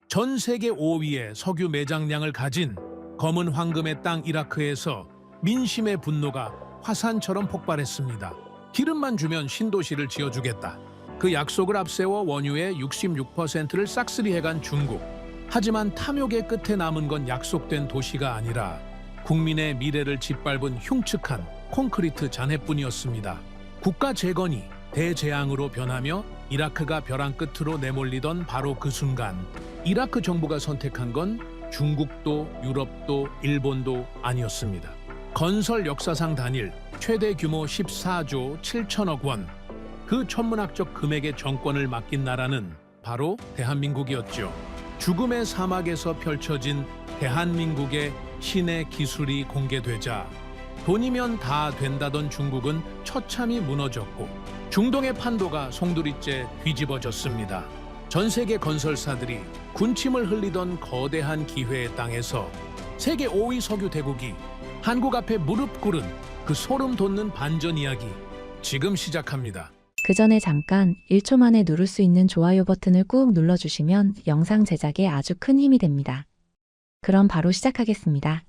전 세계 5위의 석유 매장량을 가진 검은 황금의 땅 이라크에서 민심의 분노가 화산처럼 폭발했습니다. 기름만 주면 신도시를 지어주겠다. 그 약속을 앞세워 원유의 66%를 싹쓸이해간 중국. 하지만 탐욕의 끝에 남은 건 약속된 도시가 아니라 국민의 미래를 짓밟은 흉측한 콘크리트 잔해뿐이었습니다. 국가 재건이 대재앙으로 변하며 이라크가 벼랑 끝으로 내몰리던 바로 그 순간 이라크 정부가 선택한 건 중국도 유럽도 일본도 아니었습니다. 건설 역사상 단일 최대 규모 14조 7천억 원. 그 천문학적 금액의 정권을 맡긴 나라는 바로 대한민국이었죠. 죽음의 사막에서 펼쳐진 대한민국의 신의 기술이 공개되자 돈이면 다 된다던 중국은 처참히 무너졌고 중동의 판도가 송두리째 뒤집어졌습니다. 전 세계 건설사들이 군침을 흘리던 거대한 기회의 땅에서 세계 5위 석유 대국이 한국 앞에 무릎 꿇은 그 소름 돋는 반전 이야기 지금 시작합니다. 그 전에 잠깐 1초 만에 누를 수 있는 좋아요 버튼을 꾹 눌러주시면 영상 제작에 아주 큰 힘이 됩니다. 그럼 바로 시작하겠습니다.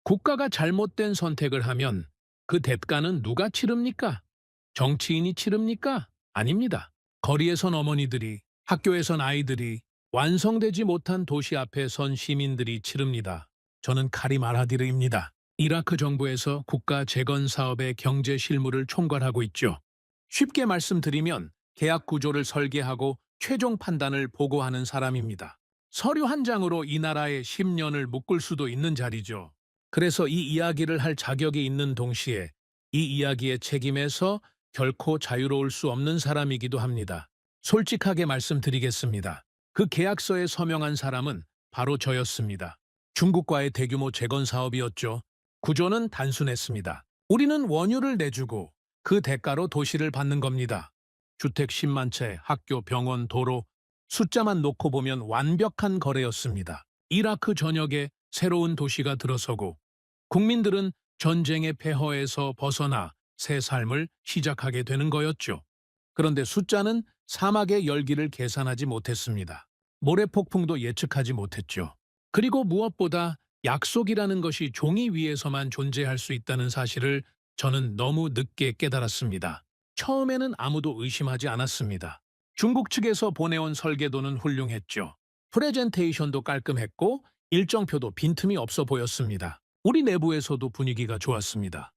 국가가 잘못된 선택을 하면 그 대가는 누가 치릅니까? 정치인이 치릅니까? 아닙니다. 거리에선 어머니들이, 학교에선 아이들이, 완성되지 못한 도시 앞에 선 시민들이 치릅니다. 저는 카림 알하디르입니다. 이라크 정부에서 국가 재건 사업의 경제 실무를 총괄하고 있죠. 쉽게 말씀드리면 계약 구조를 설계하고 최종 판단을 보고하는 사람입니다. 서류 한 장으로 이 나라의 10년을 묶을 수도 있는 자리죠. 그래서 이 이야기를 할 자격이 있는 동시에 이 이야기의 책임에서 결코 자유로울 수 없는 사람이기도 합니다. 솔직하게 말씀드리겠습니다. 그 계약서에 서명한 사람은 바로 저였습니다. 중국과의 대규모 재건 사업이었죠. 구조는 단순했습니다. 우리는 원유를 내주고 그 대가로 도시를 받는 겁니다. 주택 10만 채, 학교, 병원, 도로, 숫자만 놓고 보면 완벽한 거래였습니다. 이라크 전역에 새로운 도시가 들어서고 국민들은 전쟁의 폐허에서 벗어나 새 삶을 시작하게 되는 거였죠. 그런데 숫자는 사막의 열기를 계산하지 못했습니다. 모래폭풍도 예측하지 못했죠. 그리고 무엇보다 약속이라는 것이 종이 위에서만 존재할 수 있다는 사실을 저는 너무 늦게 깨달았습니다. 처음에는 아무도 의심하지 않았습니다. 중국 측에서 보내온 설계도는 훌륭했죠. 프레젠테이션도 깔끔했고 일정표도 빈틈이 없어 보였습니다. 우리 내부에서도 분위기가 좋았습니다.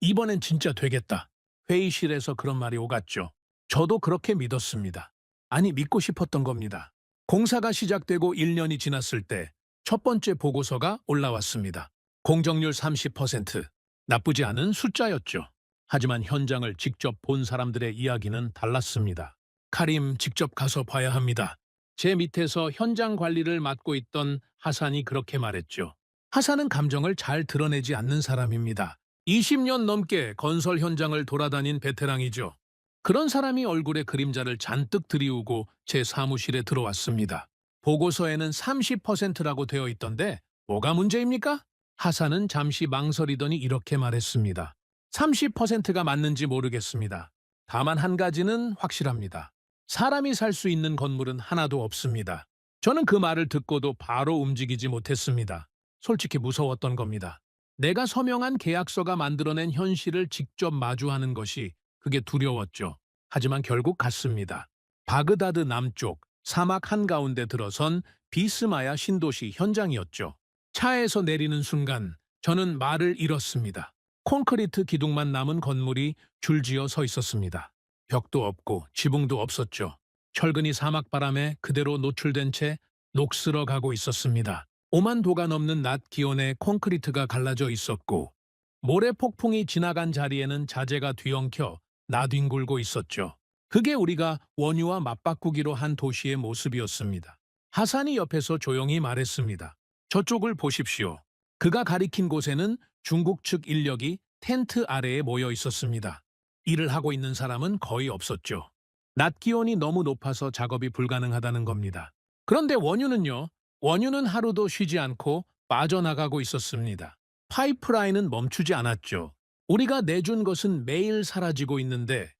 이번엔 진짜 되겠다. 회의실에서 그런 말이 오갔죠. 저도 그렇게 믿었습니다. 아니, 믿고 싶었던 겁니다. 공사가 시작되고 1년이 지났을 때 첫 번째 보고서가 올라왔습니다. 공정률 30%. 나쁘지 않은 숫자였죠. 하지만 현장을 직접 본 사람들의 이야기는 달랐습니다. 카림, 직접 가서 봐야 합니다. 제 밑에서 현장 관리를 맡고 있던 하산이 그렇게 말했죠. 하산은 감정을 잘 드러내지 않는 사람입니다. 20년 넘게 건설 현장을 돌아다닌 베테랑이죠. 그런 사람이 얼굴에 그림자를 잔뜩 들이우고 제 사무실에 들어왔습니다. 보고서에는 30%라고 되어 있던데 뭐가 문제입니까? 하산은 잠시 망설이더니 이렇게 말했습니다. 30%가 맞는지 모르겠습니다. 다만 한 가지는 확실합니다. 사람이 살 수 있는 건물은 하나도 없습니다. 저는 그 말을 듣고도 바로 움직이지 못했습니다. 솔직히 무서웠던 겁니다. 내가 서명한 계약서가 만들어낸 현실을 직접 마주하는 것이 그게 두려웠죠. 하지만 결국 갔습니다. 바그다드 남쪽 사막 한가운데 들어선 비스마야 신도시 현장이었죠. 차에서 내리는 순간 저는 말을 잃었습니다. 콘크리트 기둥만 남은 건물이 줄지어 서 있었습니다. 벽도 없고 지붕도 없었죠. 철근이 사막바람에 그대로 노출된 채 녹슬어 가고 있었습니다. 5만 도가 넘는 낮 기온에 콘크리트가 갈라져 있었고 모래 폭풍이 지나간 자리에는 자재가 뒤엉켜 나뒹굴고 있었죠. 그게 우리가 원유와 맞바꾸기로 한 도시의 모습이었습니다. 하산이 옆에서 조용히 말했습니다. 저쪽을 보십시오. 그가 가리킨 곳에는 중국 측 인력이 텐트 아래에 모여 있었습니다. 일을 하고 있는 사람은 거의 없었죠. 낮 기온이 너무 높아서 작업이 불가능하다는 겁니다. 그런데 원유는요? 원유는 하루도 쉬지 않고 빠져나가고 있었습니다. 파이프라인은 멈추지 않았죠. 우리가 내준 것은 매일 사라지고 있는데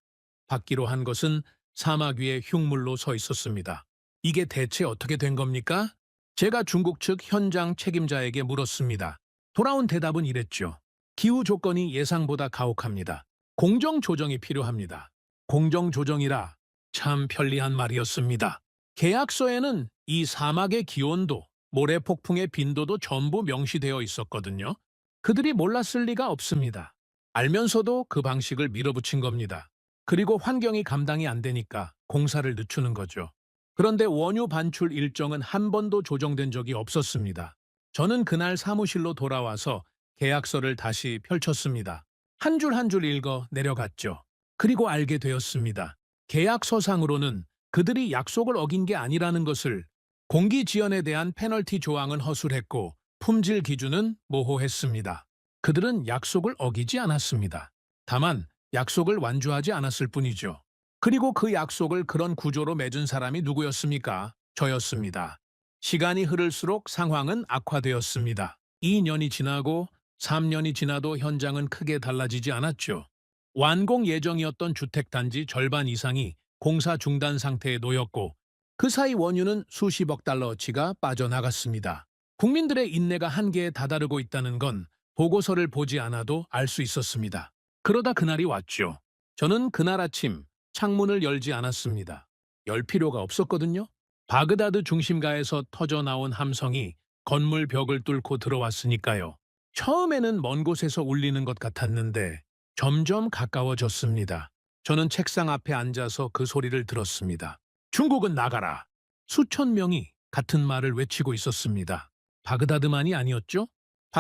받기로 한 것은 사막 위에 흉물로 서 있었습니다. 이게 대체 어떻게 된 겁니까? 제가 중국 측 현장 책임자에게 물었습니다. 돌아온 대답은 이랬죠. 기후 조건이 예상보다 가혹합니다. 공정 조정이 필요합니다. 공정 조정이라 참 편리한 말이었습니다. 계약서에는 이 사막의 기온도 모래 폭풍의 빈도도 전부 명시되어 있었거든요. 그들이 몰랐을 리가 없습니다. 알면서도 그 방식을 밀어붙인 겁니다. 그리고 환경이 감당이 안 되니까 공사를 늦추는 거죠. 그런데 원유 반출 일정은 한 번도 조정된 적이 없었습니다. 저는 그날 사무실로 돌아와서 계약서를 다시 펼쳤습니다. 한 줄 한 줄 읽어 내려갔죠. 그리고 알게 되었습니다. 계약서상으로는 그들이 약속을 어긴 게 아니라는 것을, 공기 지연에 대한 페널티 조항은 허술했고 품질 기준은 모호했습니다. 그들은 약속을 어기지 않았습니다. 다만 약속을 완주하지 않았을 뿐이죠. 그리고 그 약속을 그런 구조로 맺은 사람이 누구였습니까? 저였습니다. 시간이 흐를수록 상황은 악화되었습니다. 2년이 지나고 3년이 지나도 현장은 크게 달라지지 않았죠. 완공 예정이었던 주택단지 절반 이상이 공사 중단 상태에 놓였고 그 사이 원유는 수십억 달러어치가 빠져나갔습니다. 국민들의 인내가 한계에 다다르고 있다는 건 보고서를 보지 않아도 알 수 있었습니다. 그러다 그날이 왔죠. 저는 그날 아침 창문을 열지 않았습니다. 열 필요가 없었거든요. 바그다드 중심가에서 터져나온 함성이 건물 벽을 뚫고 들어왔으니까요. 처음에는 먼 곳에서 울리는 것 같았는데 점점 가까워졌습니다. 저는 책상 앞에 앉아서 그 소리를 들었습니다. 중국은 나가라. 수천 명이 같은 말을 외치고 있었습니다. 바그다드만이 아니었죠?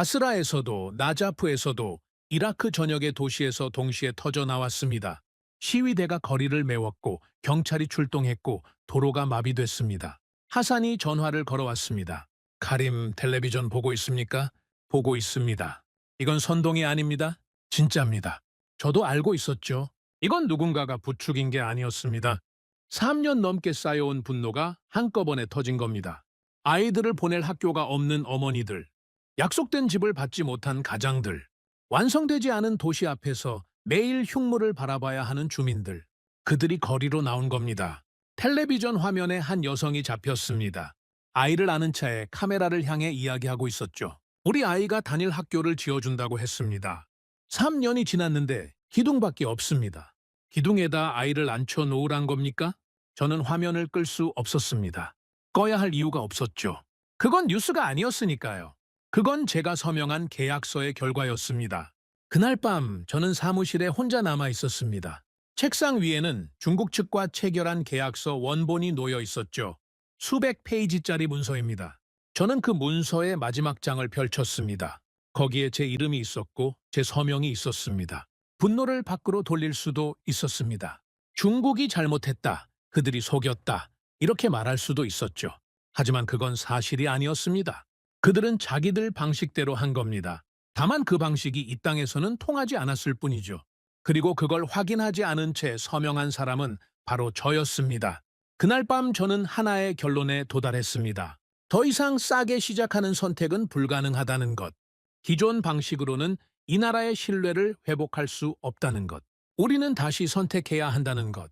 바스라에서도 나자프에서도 이라크 전역의 도시에서 동시에 터져 나왔습니다. 시위대가 거리를 메웠고 경찰이 출동했고 도로가 마비됐습니다. 하산이 전화를 걸어왔습니다. 카림, 텔레비전 보고 있습니까? 보고 있습니다. 이건 선동이 아닙니다. 진짜입니다. 저도 알고 있었죠. 이건 누군가가 부추긴 게 아니었습니다. 3년 넘게 쌓여온 분노가 한꺼번에 터진 겁니다. 아이들을 보낼 학교가 없는 어머니들, 약속된 집을 받지 못한 가장들, 완성되지 않은 도시 앞에서 매일 흉물을 바라봐야 하는 주민들, 그들이 거리로 나온 겁니다. 텔레비전 화면에 한 여성이 잡혔습니다. 아이를 아는 차에 카메라를 향해 이야기하고 있었죠. 우리 아이가 다닐 학교를 지어준다고 했습니다. 3년이 지났는데 기둥밖에 없습니다. 기둥에다 아이를 앉혀 놓으란 겁니까? 저는 화면을 끌 수 없었습니다. 꺼야 할 이유가 없었죠. 그건 뉴스가 아니었으니까요. 그건 제가 서명한 계약서의 결과였습니다. 그날 밤 저는 사무실에 혼자 남아 있었습니다. 책상 위에는 중국 측과 체결한 계약서 원본이 놓여 있었죠. 수백 페이지짜리 문서입니다. 저는 그 문서의 마지막 장을 펼쳤습니다. 거기에 제 이름이 있었고 제 서명이 있었습니다. 분노를 밖으로 돌릴 수도 있었습니다. 중국이 잘못했다. 그들이 속였다. 이렇게 말할 수도 있었죠. 하지만 그건 사실이 아니었습니다. 그들은 자기들 방식대로 한 겁니다. 다만 그 방식이 이 땅에서는 통하지 않았을 뿐이죠. 그리고 그걸 확인하지 않은 채 서명한 사람은 바로 저였습니다. 그날 밤 저는 하나의 결론에 도달했습니다. 더 이상 싸게 시작하는 선택은 불가능하다는 것. 기존 방식으로는 이 나라의 신뢰를 회복할 수 없다는 것. 우리는 다시 선택해야 한다는 것.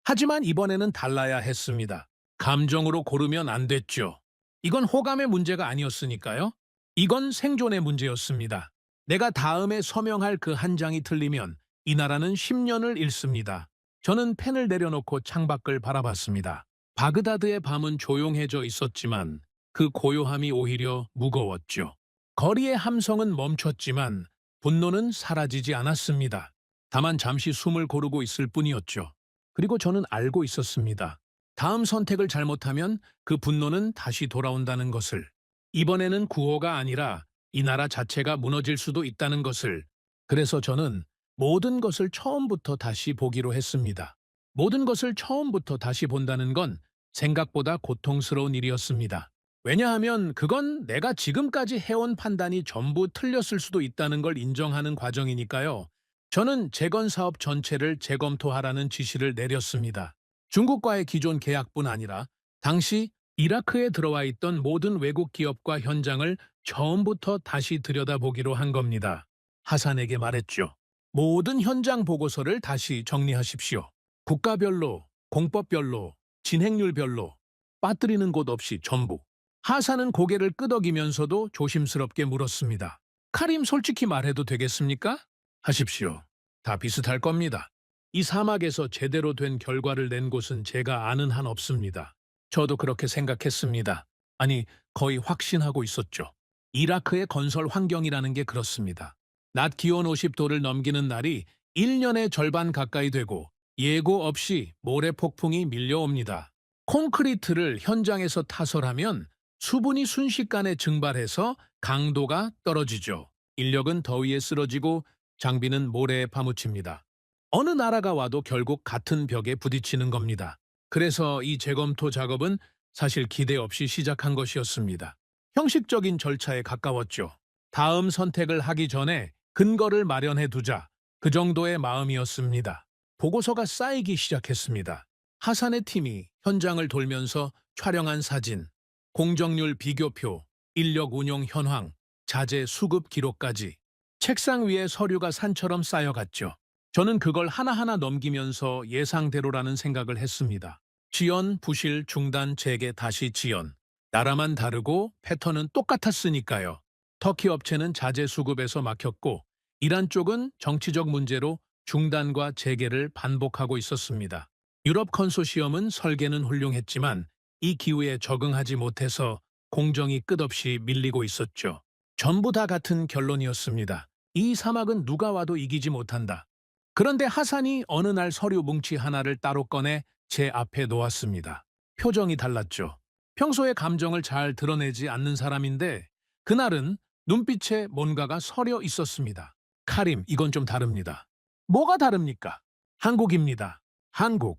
하지만 이번에는 달라야 했습니다. 감정으로 고르면 안 됐죠. 이건 호감의 문제가 아니었으니까요. 이건 생존의 문제였습니다. 내가 다음에 서명할 그 한 장이 틀리면 이 나라는 10년을 잃습니다. 저는 펜을 내려놓고 창밖을 바라봤습니다. 바그다드의 밤은 조용해져 있었지만 그 고요함이 오히려 무거웠죠. 거리의 함성은 멈췄지만 분노는 사라지지 않았습니다. 다만 잠시 숨을 고르고 있을 뿐이었죠. 그리고 저는 알고 있었습니다. 다음 선택을 잘못하면 그 분노는 다시 돌아온다는 것을. 이번에는 구호가 아니라 이 나라 자체가 무너질 수도 있다는 것을. 그래서 저는 모든 것을 처음부터 다시 보기로 했습니다. 모든 것을 처음부터 다시 본다는 건 생각보다 고통스러운 일이었습니다. 왜냐하면 그건 내가 지금까지 해온 판단이 전부 틀렸을 수도 있다는 걸 인정하는 과정이니까요. 저는 재건 사업 전체를 재검토하라는 지시를 내렸습니다. 중국과의 기존 계약뿐 아니라 당시 이라크에 들어와 있던 모든 외국 기업과 현장을 처음부터 다시 들여다보기로 한 겁니다. 하산에게 말했죠. 모든 현장 보고서를 다시 정리하십시오. 국가별로, 공법별로, 진행률별로. 빠뜨리는 곳 없이 전부. 하사는 고개를 끄덕이면서도 조심스럽게 물었습니다. 카림, 솔직히 말해도 되겠습니까? 하십시오. 다 비슷할 겁니다. 이 사막에서 제대로 된 결과를 낸 곳은 제가 아는 한 없습니다. 저도 그렇게 생각했습니다. 아니, 거의 확신하고 있었죠. 이라크의 건설 환경이라는 게 그렇습니다. 낮 기온 50도를 넘기는 날이 1년의 절반 가까이 되고 예고 없이 모래 폭풍이 밀려옵니다. 콘크리트를 현장에서 타설하면 수분이 순식간에 증발해서 강도가 떨어지죠. 인력은 더위에 쓰러지고 장비는 모래에 파묻힙니다. 어느 나라가 와도 결국 같은 벽에 부딪히는 겁니다. 그래서 이 재검토 작업은 사실 기대 없이 시작한 것이었습니다. 형식적인 절차에 가까웠죠. 다음 선택을 하기 전에 근거를 마련해 두자. 그 정도의 마음이었습니다. 보고서가 쌓이기 시작했습니다. 하산의 팀이 현장을 돌면서 촬영한 사진, 공정률 비교표, 인력 운용 현황, 자재 수급 기록까지 책상 위에 서류가 산처럼 쌓여갔죠. 저는 그걸 하나하나 넘기면서 예상대로라는 생각을 했습니다. 지연, 부실, 중단, 재개, 다시 지연. 나라만 다르고 패턴은 똑같았으니까요. 터키 업체는 자재 수급에서 막혔고 이란 쪽은 정치적 문제로 중단과 재개를 반복하고 있었습니다. 유럽 컨소시엄은 설계는 훌륭했지만 이 기후에 적응하지 못해서 공정이 끝없이 밀리고 있었죠. 전부 다 같은 결론이었습니다. 이 사막은 누가 와도 이기지 못한다. 그런데 하산이 어느 날 서류 뭉치 하나를 따로 꺼내 제 앞에 놓았습니다. 표정이 달랐죠. 평소에 감정을 잘 드러내지 않는 사람인데 그날은 눈빛에 뭔가가 서려 있었습니다. 카림, 이건 좀 다릅니다. 뭐가 다릅니까? 한국입니다. 한국.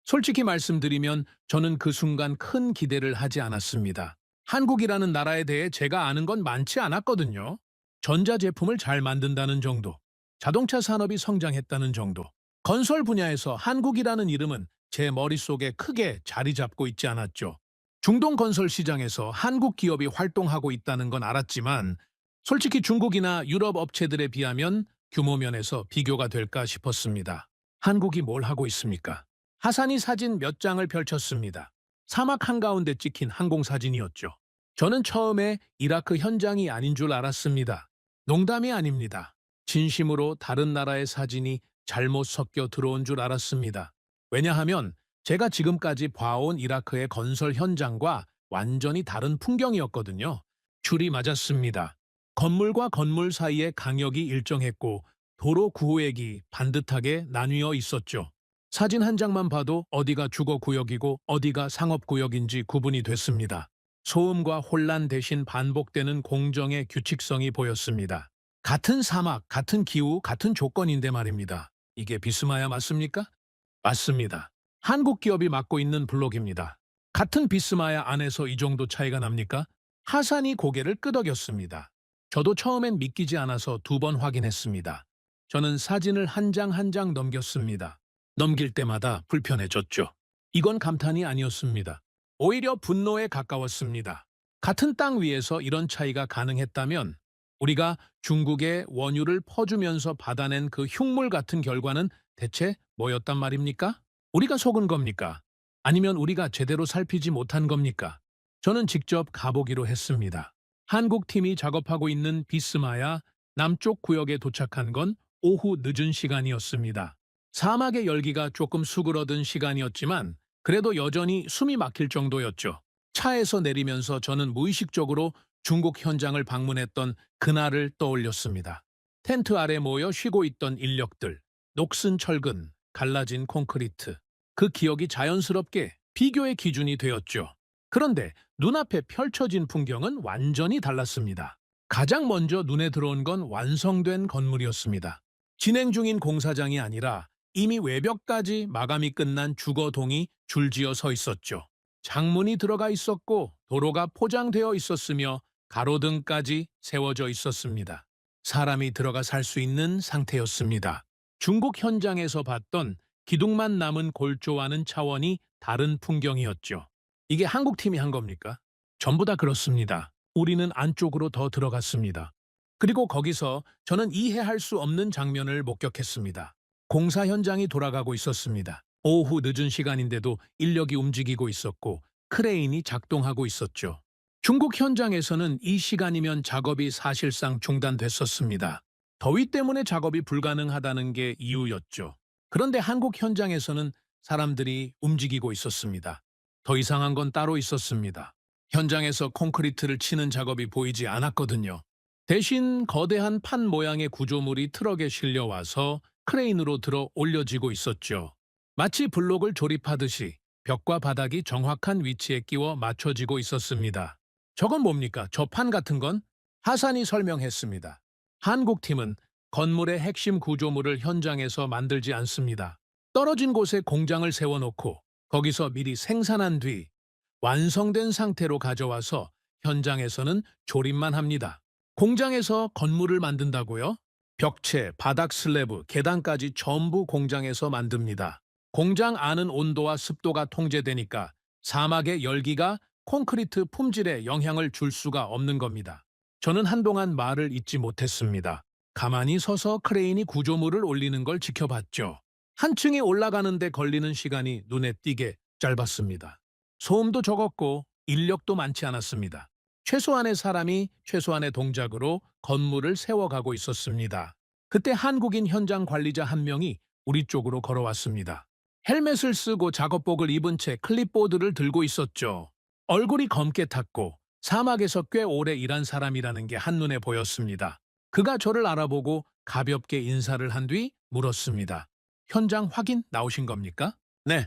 솔직히 말씀드리면 저는 그 순간 큰 기대를 하지 않았습니다. 한국이라는 나라에 대해 제가 아는 건 많지 않았거든요. 전자제품을 잘 만든다는 정도, 자동차 산업이 성장했다는 정도, 건설 분야에서 한국이라는 이름은 제 머릿속에 크게 자리 잡고 있지 않았죠. 중동 건설 시장에서 한국 기업이 활동하고 있다는 건 알았지만 솔직히 중국이나 유럽 업체들에 비하면 규모 면에서 비교가 될까 싶었습니다. 한국이 뭘 하고 있습니까? 하산이 사진 몇 장을 펼쳤습니다. 사막 한가운데 찍힌 항공사진이었죠. 저는 처음에 이라크 현장이 아닌 줄 알았습니다. 농담이 아닙니다. 진심으로 다른 나라의 사진이 잘못 섞여 들어온 줄 알았습니다. 왜냐하면 제가 지금까지 봐온 이라크의 건설 현장과 완전히 다른 풍경이었거든요. 줄이 맞았습니다. 건물과 건물 사이에 강역이 일정했고 도로 구획이 반듯하게 나뉘어 있었죠. 사진 한 장만 봐도 어디가 주거구역이고 어디가 상업구역인지 구분이 됐습니다. 소음과 혼란 대신 반복되는 공정의 규칙성이 보였습니다. 같은 사막, 같은 기후, 같은 조건인데 말입니다. 이게 비스마야 맞습니까? 맞습니다. 한국 기업이 맡고 있는 블록입니다. 같은 비스마야 안에서 이 정도 차이가 납니까? 하산이 고개를 끄덕였습니다. 저도 처음엔 믿기지 않아서 2번 확인했습니다. 저는 사진을 한 장 한 장 넘겼습니다. 넘길 때마다 불편해졌죠. 이건 감탄이 아니었습니다. 오히려 분노에 가까웠습니다. 같은 땅 위에서 이런 차이가 가능했다면 우리가 중국에 원유를 퍼주면서 받아낸 그 흉물 같은 결과는 대체 뭐였단 말입니까? 우리가 속은 겁니까? 아니면 우리가 제대로 살피지 못한 겁니까? 저는 직접 가보기로 했습니다. 한국 팀이 작업하고 있는 비스마야 남쪽 구역에 도착한 건 오후 늦은 시간이었습니다. 사막의 열기가 조금 수그러든 시간이었지만 그래도 여전히 숨이 막힐 정도였죠. 차에서 내리면서 저는 무의식적으로 중국 현장을 방문했던 그날을 떠올렸습니다. 텐트 아래 모여 쉬고 있던 인력들, 녹슨 철근, 갈라진 콘크리트. 그 기억이 자연스럽게 비교의 기준이 되었죠. 그런데 눈앞에 펼쳐진 풍경은 완전히 달랐습니다. 가장 먼저 눈에 들어온 건 완성된 건물이었습니다. 진행 중인 공사장이 아니라 이미 외벽까지 마감이 끝난 주거동이 줄지어 서 있었죠. 창문이 들어가 있었고 도로가 포장되어 있었으며 가로등까지 세워져 있었습니다. 사람이 들어가 살 수 있는 상태였습니다. 중국 현장에서 봤던 기둥만 남은 골조와는 차원이 다른 풍경이었죠. 이게 한국 팀이 한 겁니까? 전부 다 그렇습니다. 우리는 안쪽으로 더 들어갔습니다. 그리고 거기서 저는 이해할 수 없는 장면을 목격했습니다. 공사 현장이 돌아가고 있었습니다. 오후 늦은 시간인데도 인력이 움직이고 있었고 크레인이 작동하고 있었죠. 중국 현장에서는 이 시간이면 작업이 사실상 중단됐었습니다. 더위 때문에 작업이 불가능하다는 게 이유였죠. 그런데 한국 현장에서는 사람들이 움직이고 있었습니다. 더 이상한 건 따로 있었습니다. 현장에서 콘크리트를 치는 작업이 보이지 않았거든요. 대신 거대한 판 모양의 구조물이 트럭에 실려와서 크레인으로 들어 올려지고 있었죠. 마치 블록을 조립하듯이 벽과 바닥이 정확한 위치에 끼워 맞춰지고 있었습니다. 저건 뭡니까? 저 판 같은 건? 하산이 설명했습니다. 한국팀은 건물의 핵심 구조물을 현장에서 만들지 않습니다. 떨어진 곳에 공장을 세워놓고 거기서 미리 생산한 뒤 완성된 상태로 가져와서 현장에서는 조립만 합니다. 공장에서 건물을 만든다고요? 벽체, 바닥 슬래브, 계단까지 전부 공장에서 만듭니다. 공장 안은 온도와 습도가 통제되니까 사막의 열기가 콘크리트 품질에 영향을 줄 수가 없는 겁니다. 저는 한동안 말을 잇지 못했습니다. 가만히 서서 크레인이 구조물을 올리는 걸 지켜봤죠. 한 층이 올라가는데 걸리는 시간이 눈에 띄게 짧았습니다. 소음도 적었고 인력도 많지 않았습니다. 최소한의 사람이 최소한의 동작으로 건물을 세워가고 있었습니다. 그때 한국인 현장 관리자 한 명이 우리 쪽으로 걸어왔습니다. 헬멧을 쓰고 작업복을 입은 채 클립보드를 들고 있었죠. 얼굴이 검게 탔고 사막에서 꽤 오래 일한 사람이라는 게 한눈에 보였습니다. 그가 저를 알아보고 가볍게 인사를 한 뒤 물었습니다. 현장 확인 나오신 겁니까? 네.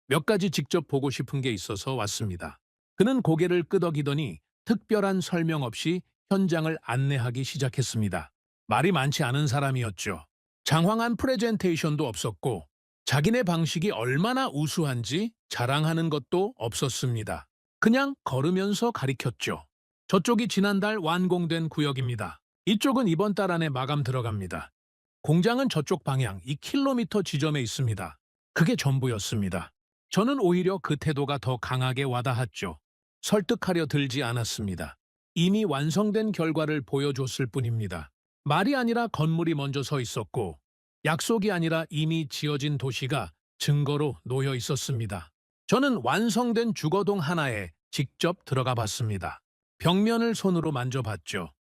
몇 가지 직접 보고 싶은 게 있어서 왔습니다. 그는 고개를 끄덕이더니 특별한 설명 없이 현장을 안내하기 시작했습니다. 말이 많지 않은 사람이었죠. 장황한 프레젠테이션도 없었고 자기네 방식이 얼마나 우수한지 자랑하는 것도 없었습니다. 그냥 걸으면서 가리켰죠. 저쪽이 지난달 완공된 구역입니다. 이쪽은 이번 달 안에 마감 들어갑니다. 공장은 저쪽 방향 2km 지점에 있습니다. 그게 전부였습니다. 저는 오히려 그 태도가 더 강하게 와닿았죠. 설득하려 들지 않았습니다. 이미 완성된 결과를 보여줬을 뿐입니다. 말이 아니라 건물이 먼저 서 있었고 약속이 아니라 이미 지어진 도시가 증거로 놓여 있었습니다. 저는 완성된 주거동 하나에 직접 들어가 봤습니다. 벽면을 손으로 만져봤죠.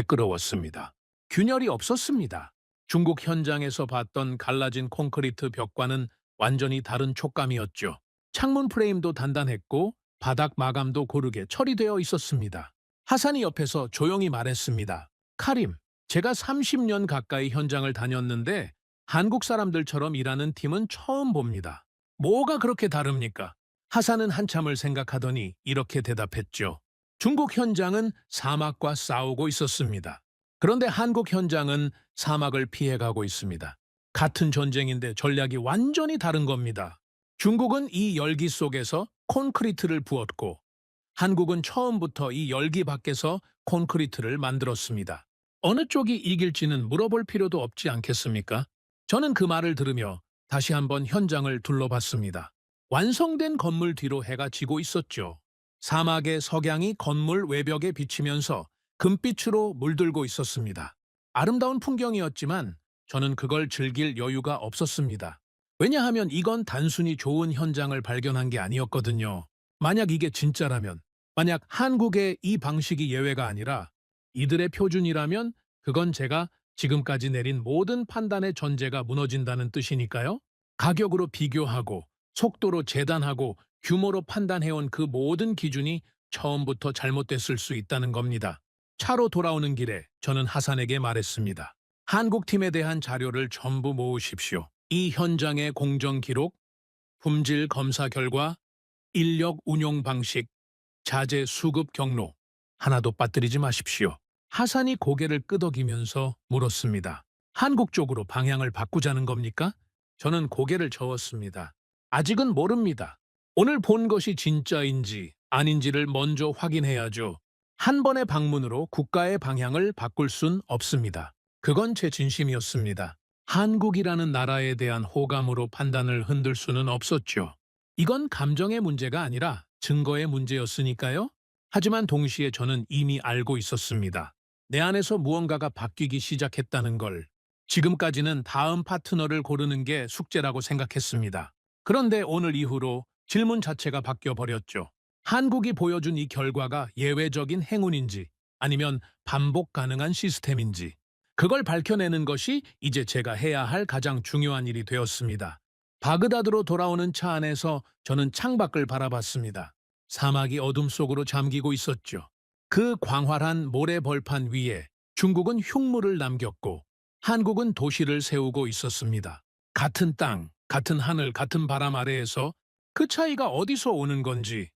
매끄러웠습니다. 균열이 없었습니다. 중국 현장에서 봤던 갈라진 콘크리트 벽과는 완전히 다른 촉감이었죠. 창문 프레임도 단단했고 바닥 마감도 고르게 처리되어 있었습니다. 하산이 옆에서 조용히 말했습니다. 카림, 제가 30년 가까이 현장을 다녔는데 한국 사람들처럼 일하는 팀은 처음 봅니다. 뭐가 그렇게 다릅니까? 하산은 한참을 생각하더니 이렇게 대답했죠. 중국 현장은 사막과 싸우고 있었습니다. 그런데 한국 현장은 사막을 피해가고 있습니다. 같은 전쟁인데 전략이 완전히 다른 겁니다. 중국은 이 열기 속에서 콘크리트를 부었고 한국은 처음부터 이 열기 밖에서 콘크리트를 만들었습니다. 어느 쪽이 이길지는 물어볼 필요도 없지 않겠습니까? 저는 그 말을 들으며 다시 한번 현장을 둘러봤습니다. 완성된 건물 뒤로 해가 지고 있었죠. 사막의 석양이 건물 외벽에 비치면서 금빛으로 물들고 있었습니다. 아름다운 풍경이었지만 저는 그걸 즐길 여유가 없었습니다. 왜냐하면 이건 단순히 좋은 현장을 발견한 게 아니었거든요. 만약 이게 진짜라면, 만약 한국의 이 방식이 예외가 아니라 이들의 표준이라면 그건 제가 지금까지 내린 모든 판단의 전제가 무너진다는 뜻이니까요. 가격으로 비교하고 속도로 재단하고 규모로 판단해온 그 모든 기준이 처음부터 잘못됐을 수 있다는 겁니다. 차로 돌아오는 길에 저는 하산에게 말했습니다. 한국팀에 대한 자료를 전부 모으십시오. 이 현장의 공정 기록, 품질 검사 결과, 인력 운용 방식, 자재 수급 경로, 하나도 빠뜨리지 마십시오. 하산이 고개를 끄덕이면서 물었습니다. 한국 쪽으로 방향을 바꾸자는 겁니까? 저는 고개를 저었습니다. 아직은 모릅니다. 오늘 본 것이 진짜인지 아닌지를 먼저 확인해야죠. 한 번의 방문으로 국가의 방향을 바꿀 순 없습니다. 그건 제 진심이었습니다. 한국이라는 나라에 대한 호감으로 판단을 흔들 수는 없었죠. 이건 감정의 문제가 아니라 증거의 문제였으니까요. 하지만 동시에 저는 이미 알고 있었습니다. 내 안에서 무언가가 바뀌기 시작했다는 걸. 지금까지는 다음 파트너를 고르는 게 숙제라고 생각했습니다. 그런데 오늘 이후로 질문 자체가 바뀌어 버렸죠. 한국이 보여준 이 결과가 예외적인 행운인지 아니면 반복 가능한 시스템인지 그걸 밝혀내는 것이 이제 제가 해야 할 가장 중요한 일이 되었습니다. 바그다드로 돌아오는 차 안에서 저는 창밖을 바라봤습니다. 사막이 어둠 속으로 잠기고 있었죠. 그 광활한 모래 벌판 위에 중국은 흉물을 남겼고 한국은 도시를 세우고 있었습니다. 같은 땅, 같은 하늘, 같은 바람 아래에서 그 차이가 어디서 오는 건지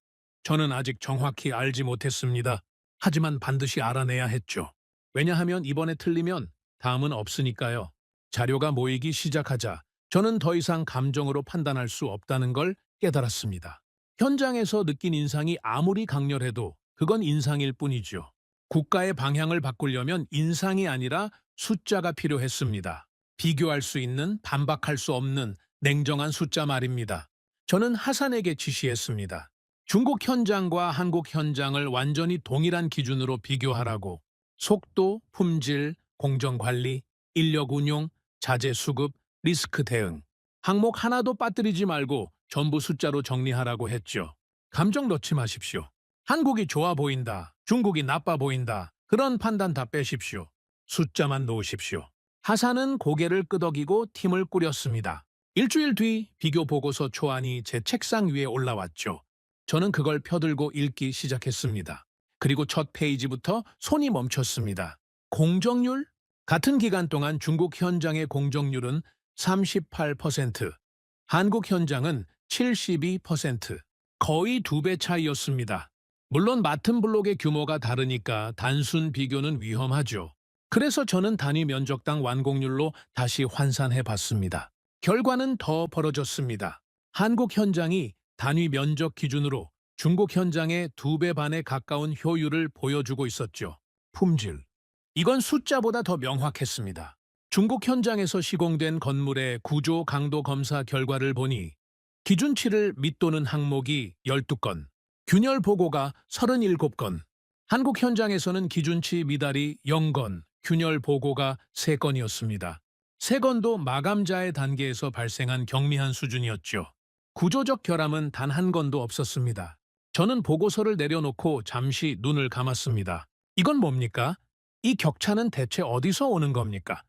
저는 아직 정확히 알지 못했습니다. 하지만 반드시 알아내야 했죠. 왜냐하면 이번에 틀리면 다음은 없으니까요. 자료가 모이기 시작하자 저는 더 이상 감정으로 판단할 수 없다는 걸 깨달았습니다. 현장에서 느낀 인상이 아무리 강렬해도 그건 인상일 뿐이죠. 국가의 방향을 바꾸려면 인상이 아니라 숫자가 필요했습니다. 비교할 수 있는, 반박할 수 없는 냉정한 숫자 말입니다. 저는 하산에게 지시했습니다. 중국 현장과 한국 현장을 완전히 동일한 기준으로 비교하라고. 속도, 품질, 공정관리, 인력 운용, 자재 수급, 리스크 대응. 항목 하나도 빠뜨리지 말고 전부 숫자로 정리하라고 했죠. 감정 넣지 마십시오. 한국이 좋아 보인다, 중국이 나빠 보인다. 그런 판단 다 빼십시오. 숫자만 놓으십시오. 하산은 고개를 끄덕이고 팀을 꾸렸습니다. 일주일 뒤 비교 보고서 초안이 제 책상 위에 올라왔죠. 저는 그걸 펴들고 읽기 시작했습니다. 그리고 첫 페이지부터 손이 멈췄습니다. 공정률? 같은 기간 동안 중국 현장의 공정률은 38%, 한국 현장은 72%, 거의 2배 차이였습니다. 물론 맡은 블록의 규모가 다르니까 단순 비교는 위험하죠. 그래서 저는 단위 면적당 완공률로 다시 환산해 봤습니다. 결과는 더 벌어졌습니다. 한국 현장이 단위 면적 기준으로 중국 현장의 2배 반에 가까운 효율을 보여주고 있었죠. 품질. 이건 숫자보다 더 명확했습니다. 중국 현장에서 시공된 건물의 구조 강도 검사 결과를 보니 기준치를 밑도는 항목이 12건, 균열 보고가 37건, 한국 현장에서는 기준치 미달이 0건, 균열 보고가 3건이었습니다. 3건도 마감자의 단계에서 발생한 경미한 수준이었죠. 구조적 결함은 단 한 건도 없었습니다. 저는 보고서를 내려놓고 잠시 눈을 감았습니다. 이건 뭡니까? 이 격차는 대체 어디서 오는 겁니까?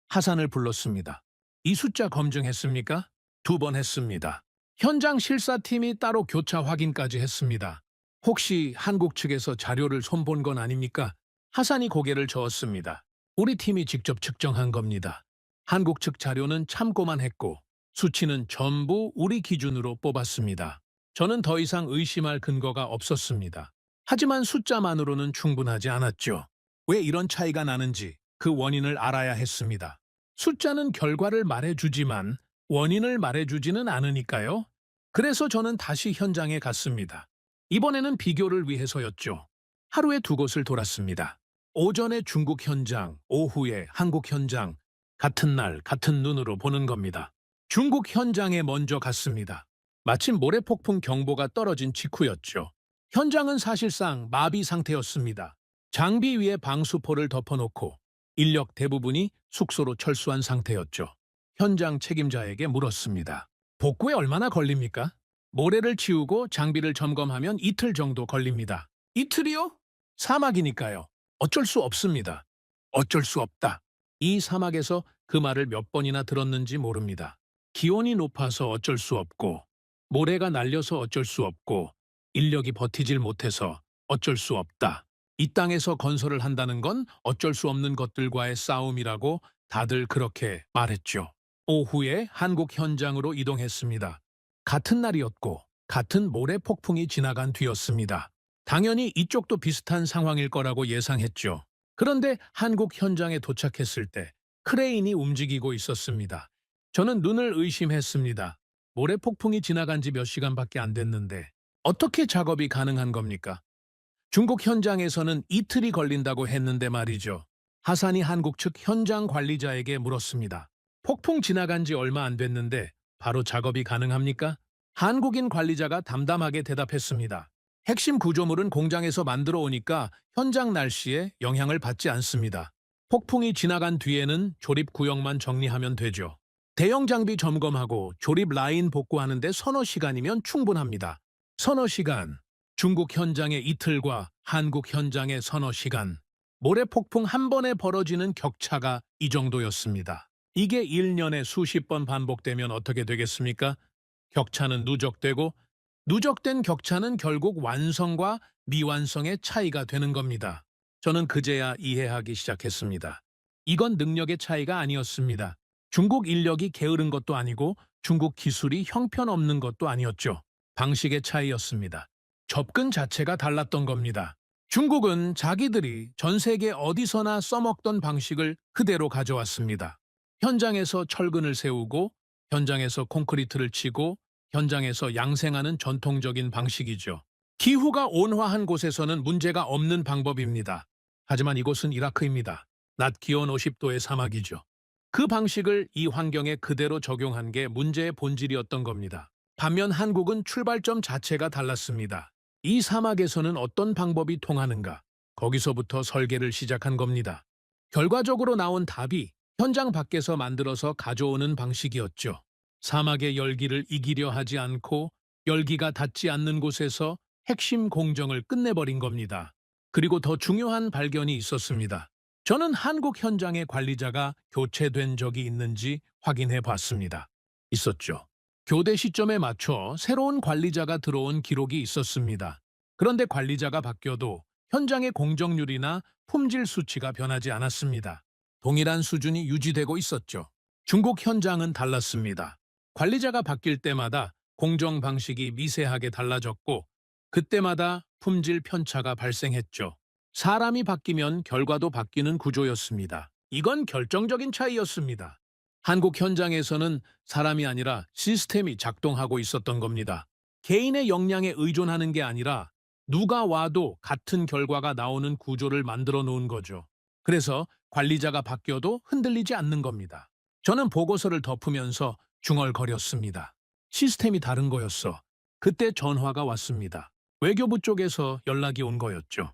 하산을 불렀습니다. 이 숫자 검증했습니까? 2번 했습니다. 현장 실사팀이 따로 교차 확인까지 했습니다. 혹시 한국 측에서 자료를 손본 건 아닙니까? 하산이 고개를 저었습니다. 우리 팀이 직접 측정한 겁니다. 한국 측 자료는 참고만 했고 수치는 전부 우리 기준으로 뽑았습니다. 저는 더 이상 의심할 근거가 없었습니다. 하지만 숫자만으로는 충분하지 않았죠. 왜 이런 차이가 나는지 그 원인을 알아야 했습니다. 숫자는 결과를 말해주지만 원인을 말해주지는 않으니까요. 그래서 저는 다시 현장에 갔습니다. 이번에는 비교를 위해서였죠. 하루에 2곳을 돌았습니다. 오전에 중국 현장, 오후에 한국 현장, 같은 날 같은 눈으로 보는 겁니다. 중국 현장에 먼저 갔습니다. 마침 모래폭풍 경보가 떨어진 직후였죠. 현장은 사실상 마비 상태였습니다. 장비 위에 방수포를 덮어놓고 인력 대부분이 숙소로 철수한 상태였죠. 현장 책임자에게 물었습니다. 복구에 얼마나 걸립니까? 모래를 치우고 장비를 점검하면 이틀 정도 걸립니다. 이틀이요? 사막이니까요. 어쩔 수 없습니다. 어쩔 수 없다. 이 사막에서 그 말을 몇 번이나 들었는지 모릅니다. 기온이 높아서 어쩔 수 없고, 모래가 날려서 어쩔 수 없고, 인력이 버티질 못해서 어쩔 수 없다. 이 땅에서 건설을 한다는 건 어쩔 수 없는 것들과의 싸움이라고 다들 그렇게 말했죠. 오후에 한국 현장으로 이동했습니다. 같은 날이었고 같은 모래 폭풍이 지나간 뒤였습니다. 당연히 이쪽도 비슷한 상황일 거라고 예상했죠. 그런데 한국 현장에 도착했을 때 크레인이 움직이고 있었습니다. 저는 눈을 의심했습니다. 모래 폭풍이 지나간 지 몇 시간밖에 안 됐는데 어떻게 작업이 가능한 겁니까? 중국 현장에서는 이틀이 걸린다고 했는데 말이죠. 하산이 한국 측 현장 관리자에게 물었습니다. 폭풍 지나간 지 얼마 안 됐는데 바로 작업이 가능합니까? 한국인 관리자가 담담하게 대답했습니다. 핵심 구조물은 공장에서 만들어 오니까 현장 날씨에 영향을 받지 않습니다. 폭풍이 지나간 뒤에는 조립 구역만 정리하면 되죠. 대형 장비 점검하고 조립 라인 복구하는데 서너 시간이면 충분합니다. 서너 시간. 중국 현장의 이틀과 한국 현장의 서너 시간, 모래폭풍 한 번에 벌어지는 격차가 이 정도였습니다. 이게 1년에 수십 번 반복되면 어떻게 되겠습니까? 격차는 누적되고 누적된 격차는 결국 완성과 미완성의 차이가 되는 겁니다. 저는 그제야 이해하기 시작했습니다. 이건 능력의 차이가 아니었습니다. 중국 인력이 게으른 것도 아니고 중국 기술이 형편없는 것도 아니었죠. 방식의 차이였습니다. 접근 자체가 달랐던 겁니다. 중국은 자기들이 전 세계 어디서나 써먹던 방식을 그대로 가져왔습니다. 현장에서 철근을 세우고, 현장에서 콘크리트를 치고, 현장에서 양생하는 전통적인 방식이죠. 기후가 온화한 곳에서는 문제가 없는 방법입니다. 하지만 이곳은 이라크입니다. 낮 기온 50도의 사막이죠. 그 방식을 이 환경에 그대로 적용한 게 문제의 본질이었던 겁니다. 반면 한국은 출발점 자체가 달랐습니다. 이 사막에서는 어떤 방법이 통하는가? 거기서부터 설계를 시작한 겁니다. 결과적으로 나온 답이 현장 밖에서 만들어서 가져오는 방식이었죠. 사막의 열기를 이기려 하지 않고 열기가 닿지 않는 곳에서 핵심 공정을 끝내버린 겁니다. 그리고 더 중요한 발견이 있었습니다. 저는 한국 현장의 관리자가 교체된 적이 있는지 확인해 봤습니다. 있었죠. 교대 시점에 맞춰 새로운 관리자가 들어온 기록이 있었습니다. 그런데 관리자가 바뀌어도 현장의 공정률이나 품질 수치가 변하지 않았습니다. 동일한 수준이 유지되고 있었죠. 중국 현장은 달랐습니다. 관리자가 바뀔 때마다 공정 방식이 미세하게 달라졌고 그때마다 품질 편차가 발생했죠. 사람이 바뀌면 결과도 바뀌는 구조였습니다. 이건 결정적인 차이였습니다. 한국 현장에서는 사람이 아니라 시스템이 작동하고 있었던 겁니다. 개인의 역량에 의존하는 게 아니라 누가 와도 같은 결과가 나오는 구조를 만들어 놓은 거죠. 그래서 관리자가 바뀌어도 흔들리지 않는 겁니다. 저는 보고서를 덮으면서 중얼거렸습니다. 시스템이 다른 거였어. 그때 전화가 왔습니다. 외교부 쪽에서 연락이 온 거였죠.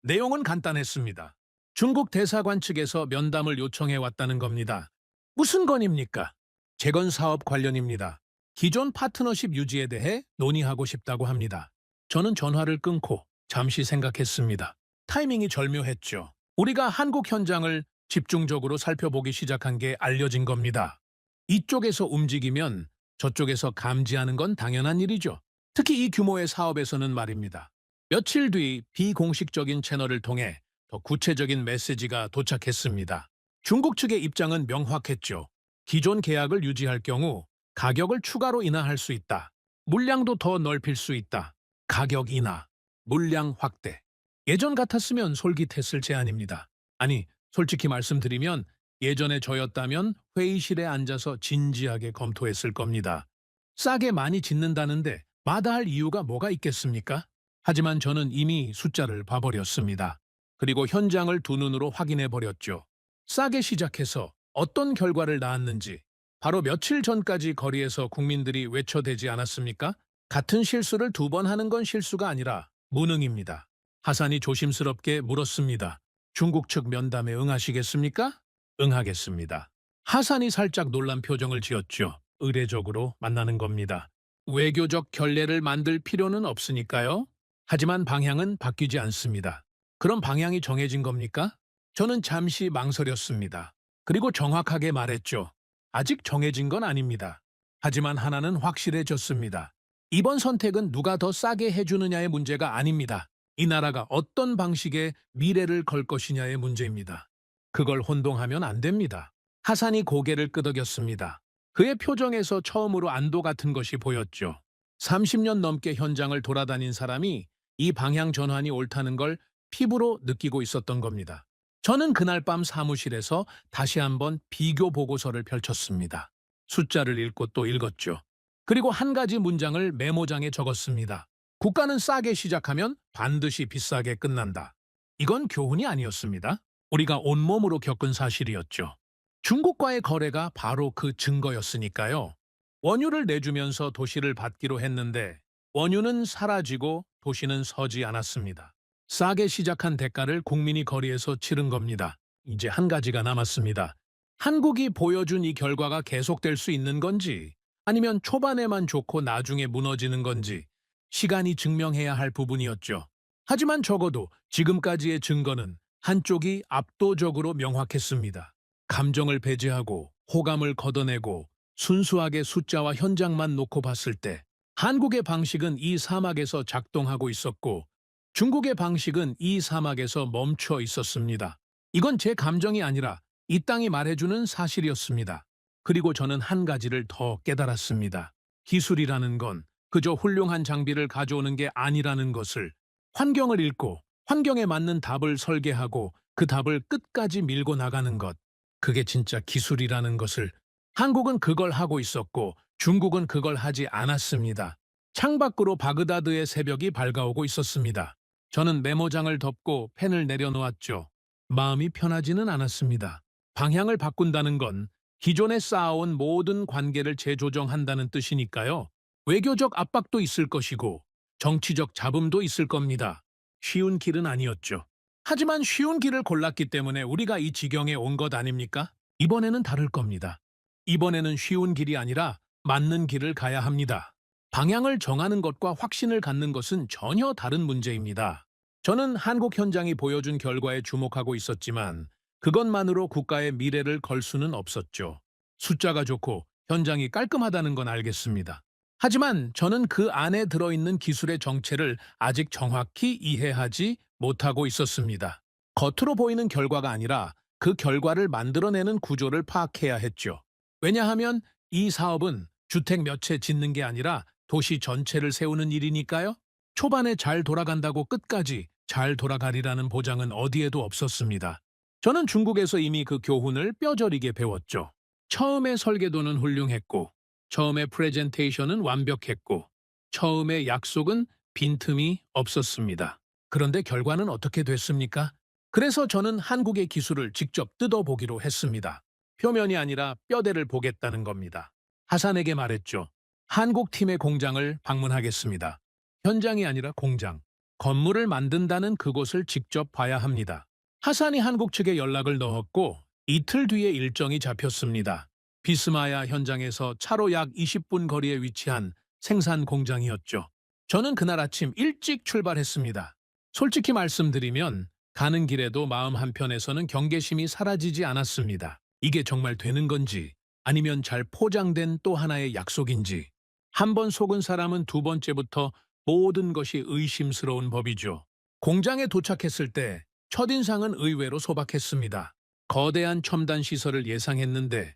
내용은 간단했습니다. 중국 대사관 측에서 면담을 요청해 왔다는 겁니다. 무슨 건입니까? 재건 사업 관련입니다. 기존 파트너십 유지에 대해 논의하고 싶다고 합니다. 저는 전화를 끊고 잠시 생각했습니다. 타이밍이 절묘했죠. 우리가 한국 현장을 집중적으로 살펴보기 시작한 게 알려진 겁니다. 이쪽에서 움직이면 저쪽에서 감지하는 건 당연한 일이죠. 특히 이 규모의 사업에서는 말입니다. 며칠 뒤 비공식적인 채널을 통해 더 구체적인 메시지가 도착했습니다. 중국 측의 입장은 명확했죠. 기존 계약을 유지할 경우 가격을 추가로 인하할 수 있다. 물량도 더 넓힐 수 있다. 가격 인하, 물량 확대. 예전 같았으면 솔깃했을 제안입니다. 아니, 솔직히 말씀드리면 예전에 저였다면 회의실에 앉아서 진지하게 검토했을 겁니다. 싸게 많이 짓는다는데 마다할 이유가 뭐가 있겠습니까? 하지만 저는 이미 숫자를 봐버렸습니다. 그리고 현장을 두 눈으로 확인해버렸죠. 싸게 시작해서 어떤 결과를 낳았는지 바로 며칠 전까지 거리에서 국민들이 외쳐대지 않았습니까? 같은 실수를 두 번 하는 건 실수가 아니라 무능입니다. 하산이 조심스럽게 물었습니다. 중국 측 면담에 응하시겠습니까? 응하겠습니다. 하산이 살짝 놀란 표정을 지었죠. 의례적으로 만나는 겁니다. 외교적 결례를 만들 필요는 없으니까요. 하지만 방향은 바뀌지 않습니다. 그럼 방향이 정해진 겁니까? 저는 잠시 망설였습니다. 그리고 정확하게 말했죠. 아직 정해진 건 아닙니다. 하지만 하나는 확실해졌습니다. 이번 선택은 누가 더 싸게 해주느냐의 문제가 아닙니다. 이 나라가 어떤 방식의 미래를 걸 것이냐의 문제입니다. 그걸 혼동하면 안 됩니다. 하산이 고개를 끄덕였습니다. 그의 표정에서 처음으로 안도 같은 것이 보였죠. 30년 넘게 현장을 돌아다닌 사람이 이 방향 전환이 옳다는 걸 피부로 느끼고 있었던 겁니다. 저는 그날 밤 사무실에서 다시 한번 비교 보고서를 펼쳤습니다. 숫자를 읽고 또 읽었죠. 그리고 한 가지 문장을 메모장에 적었습니다. 국가는 싸게 시작하면 반드시 비싸게 끝난다. 이건 교훈이 아니었습니다. 우리가 온몸으로 겪은 사실이었죠. 중국과의 거래가 바로 그 증거였으니까요. 원유를 내주면서 도시를 받기로 했는데 원유는 사라지고 도시는 서지 않았습니다. 싸게 시작한 대가를 국민이 거리에서 치른 겁니다. 이제 한 가지가 남았습니다. 한국이 보여준 이 결과가 계속될 수 있는 건지 아니면 초반에만 좋고 나중에 무너지는 건지 시간이 증명해야 할 부분이었죠. 하지만 적어도 지금까지의 증거는 한쪽이 압도적으로 명확했습니다. 감정을 배제하고 호감을 걷어내고 순수하게 숫자와 현장만 놓고 봤을 때 한국의 방식은 이 사막에서 작동하고 있었고 중국의 방식은 이 사막에서 멈춰 있었습니다. 이건 제 감정이 아니라 이 땅이 말해주는 사실이었습니다. 그리고 저는 한 가지를 더 깨달았습니다. 기술이라는 건 그저 훌륭한 장비를 가져오는 게 아니라는 것을, 환경을 읽고 환경에 맞는 답을 설계하고 그 답을 끝까지 밀고 나가는 것, 그게 진짜 기술이라는 것을. 한국은 그걸 하고 있었고 중국은 그걸 하지 않았습니다. 창밖으로 바그다드의 새벽이 밝아오고 있었습니다. 저는 메모장을 덮고 펜을 내려놓았죠. 마음이 편하지는 않았습니다. 방향을 바꾼다는 건 기존에 쌓아온 모든 관계를 재조정한다는 뜻이니까요. 외교적 압박도 있을 것이고 정치적 잡음도 있을 겁니다. 쉬운 길은 아니었죠. 하지만 쉬운 길을 골랐기 때문에 우리가 이 지경에 온 것 아닙니까? 이번에는 다를 겁니다. 이번에는 쉬운 길이 아니라 맞는 길을 가야 합니다. 방향을 정하는 것과 확신을 갖는 것은 전혀 다른 문제입니다. 저는 한국 현장이 보여준 결과에 주목하고 있었지만 그것만으로 국가의 미래를 걸 수는 없었죠. 숫자가 좋고 현장이 깔끔하다는 건 알겠습니다. 하지만 저는 그 안에 들어있는 기술의 정체를 아직 정확히 이해하지 못하고 있었습니다. 겉으로 보이는 결과가 아니라 그 결과를 만들어내는 구조를 파악해야 했죠. 왜냐하면 이 사업은 주택 몇 채 짓는 게 아니라 도시 전체를 세우는 일이니까요. 초반에 잘 돌아간다고 끝까지 잘 돌아가리라는 보장은 어디에도 없었습니다. 저는 중국에서 이미 그 교훈을 뼈저리게 배웠죠. 처음에 설계도는 훌륭했고, 처음에 프레젠테이션은 완벽했고, 처음에 약속은 빈틈이 없었습니다. 그런데 결과는 어떻게 됐습니까? 그래서 저는 한국의 기술을 직접 뜯어보기로 했습니다. 표면이 아니라 뼈대를 보겠다는 겁니다. 하산에게 말했죠. 한국 팀의 공장을 방문하겠습니다. 현장이 아니라 공장. 건물을 만든다는 그곳을 직접 봐야 합니다. 하산이 한국 측에 연락을 넣었고 이틀 뒤에 일정이 잡혔습니다. 비스마야 현장에서 차로 약 20분 거리에 위치한 생산 공장이었죠. 저는 그날 아침 일찍 출발했습니다. 솔직히 말씀드리면 가는 길에도 마음 한편에서는 경계심이 사라지지 않았습니다. 이게 정말 되는 건지 아니면 잘 포장된 또 하나의 약속인지. 한 번 속은 사람은 두 번째부터 모든 것이 의심스러운 법이죠. 공장에 도착했을 때 첫인상은 의외로 소박했습니다. 거대한 첨단 시설을 예상했는데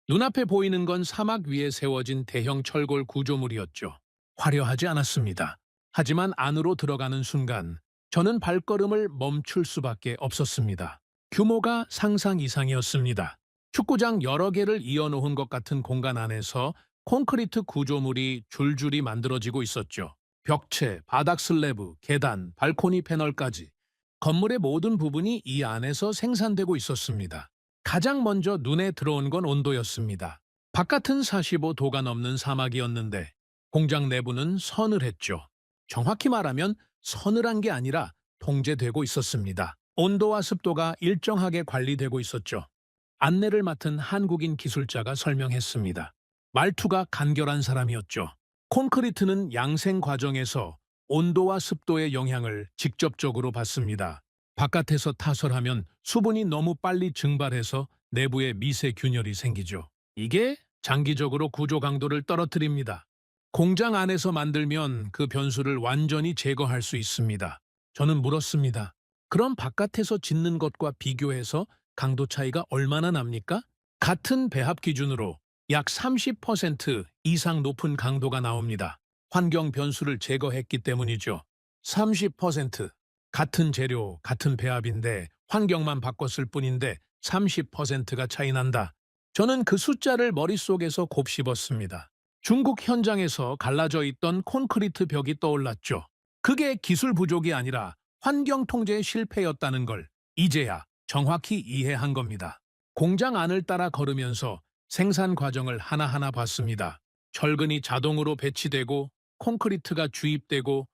눈앞에 보이는 건 사막 위에 세워진 대형 철골 구조물이었죠. 화려하지 않았습니다. 하지만 안으로 들어가는 순간 저는 발걸음을 멈출 수밖에 없었습니다. 규모가 상상 이상이었습니다. 축구장 여러 개를 이어놓은 것 같은 공간 안에서 콘크리트 구조물이 줄줄이 만들어지고 있었죠. 벽체, 바닥 슬래브, 계단, 발코니 패널까지 건물의 모든 부분이 이 안에서 생산되고 있었습니다. 가장 먼저 눈에 들어온 건 온도였습니다. 바깥은 45도가 넘는 사막이었는데 공장 내부는 서늘했죠. 정확히 말하면 서늘한 게 아니라 통제되고 있었습니다. 온도와 습도가 일정하게 관리되고 있었죠. 안내를 맡은 한국인 기술자가 설명했습니다. 말투가 간결한 사람이었죠. 콘크리트는 양생 과정에서 온도와 습도의 영향을 직접적으로 받습니다. 바깥에서 타설하면 수분이 너무 빨리 증발해서 내부에 미세균열이 생기죠. 이게 장기적으로 구조 강도를 떨어뜨립니다. 공장 안에서 만들면 그 변수를 완전히 제거할 수 있습니다. 저는 물었습니다. 그럼 바깥에서 짓는 것과 비교해서 강도 차이가 얼마나 납니까? 같은 배합 기준으로 약 30% 이상 높은 강도가 나옵니다. 환경 변수를 제거했기 때문이죠. 30%. 같은 재료, 같은 배합인데 환경만 바꿨을 뿐인데 30%가 차이 난다. 저는 그 숫자를 머릿속에서 곱씹었습니다. 중국 현장에서 갈라져 있던 콘크리트 벽이 떠올랐죠. 그게 기술 부족이 아니라 환경 통제의 실패였다는 걸 이제야 정확히 이해한 겁니다. 공장 안을 따라 걸으면서 생산 과정을 하나하나 봤습니다. 철근이 자동으로 배치되고 콘크리트가 주입되고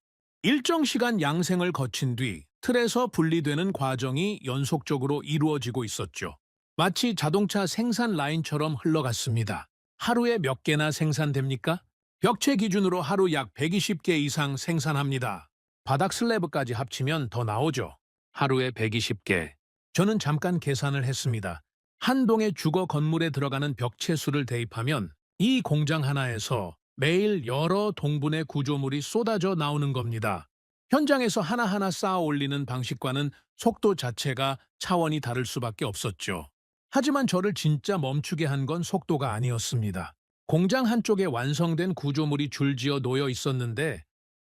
일정 시간 양생을 거친 뒤 틀에서 분리되는 과정이 연속적으로 이루어지고 있었죠. 마치 자동차 생산 라인처럼 흘러갔습니다. 하루에 몇 개나 생산됩니까? 벽체 기준으로 하루 약 120개 이상 생산합니다. 바닥 슬래브까지 합치면 더 나오죠. 하루에 120개. 저는 잠깐 계산을 했습니다. 한 동의 주거 건물에 들어가는 벽체 수를 대입하면 이 공장 하나에서 매일 여러 동분의 구조물이 쏟아져 나오는 겁니다. 현장에서 하나하나 쌓아 올리는 방식과는 속도 자체가 차원이 다를 수밖에 없었죠. 하지만 저를 진짜 멈추게 한 건 속도가 아니었습니다. 공장 한쪽에 완성된 구조물이 줄지어 놓여 있었는데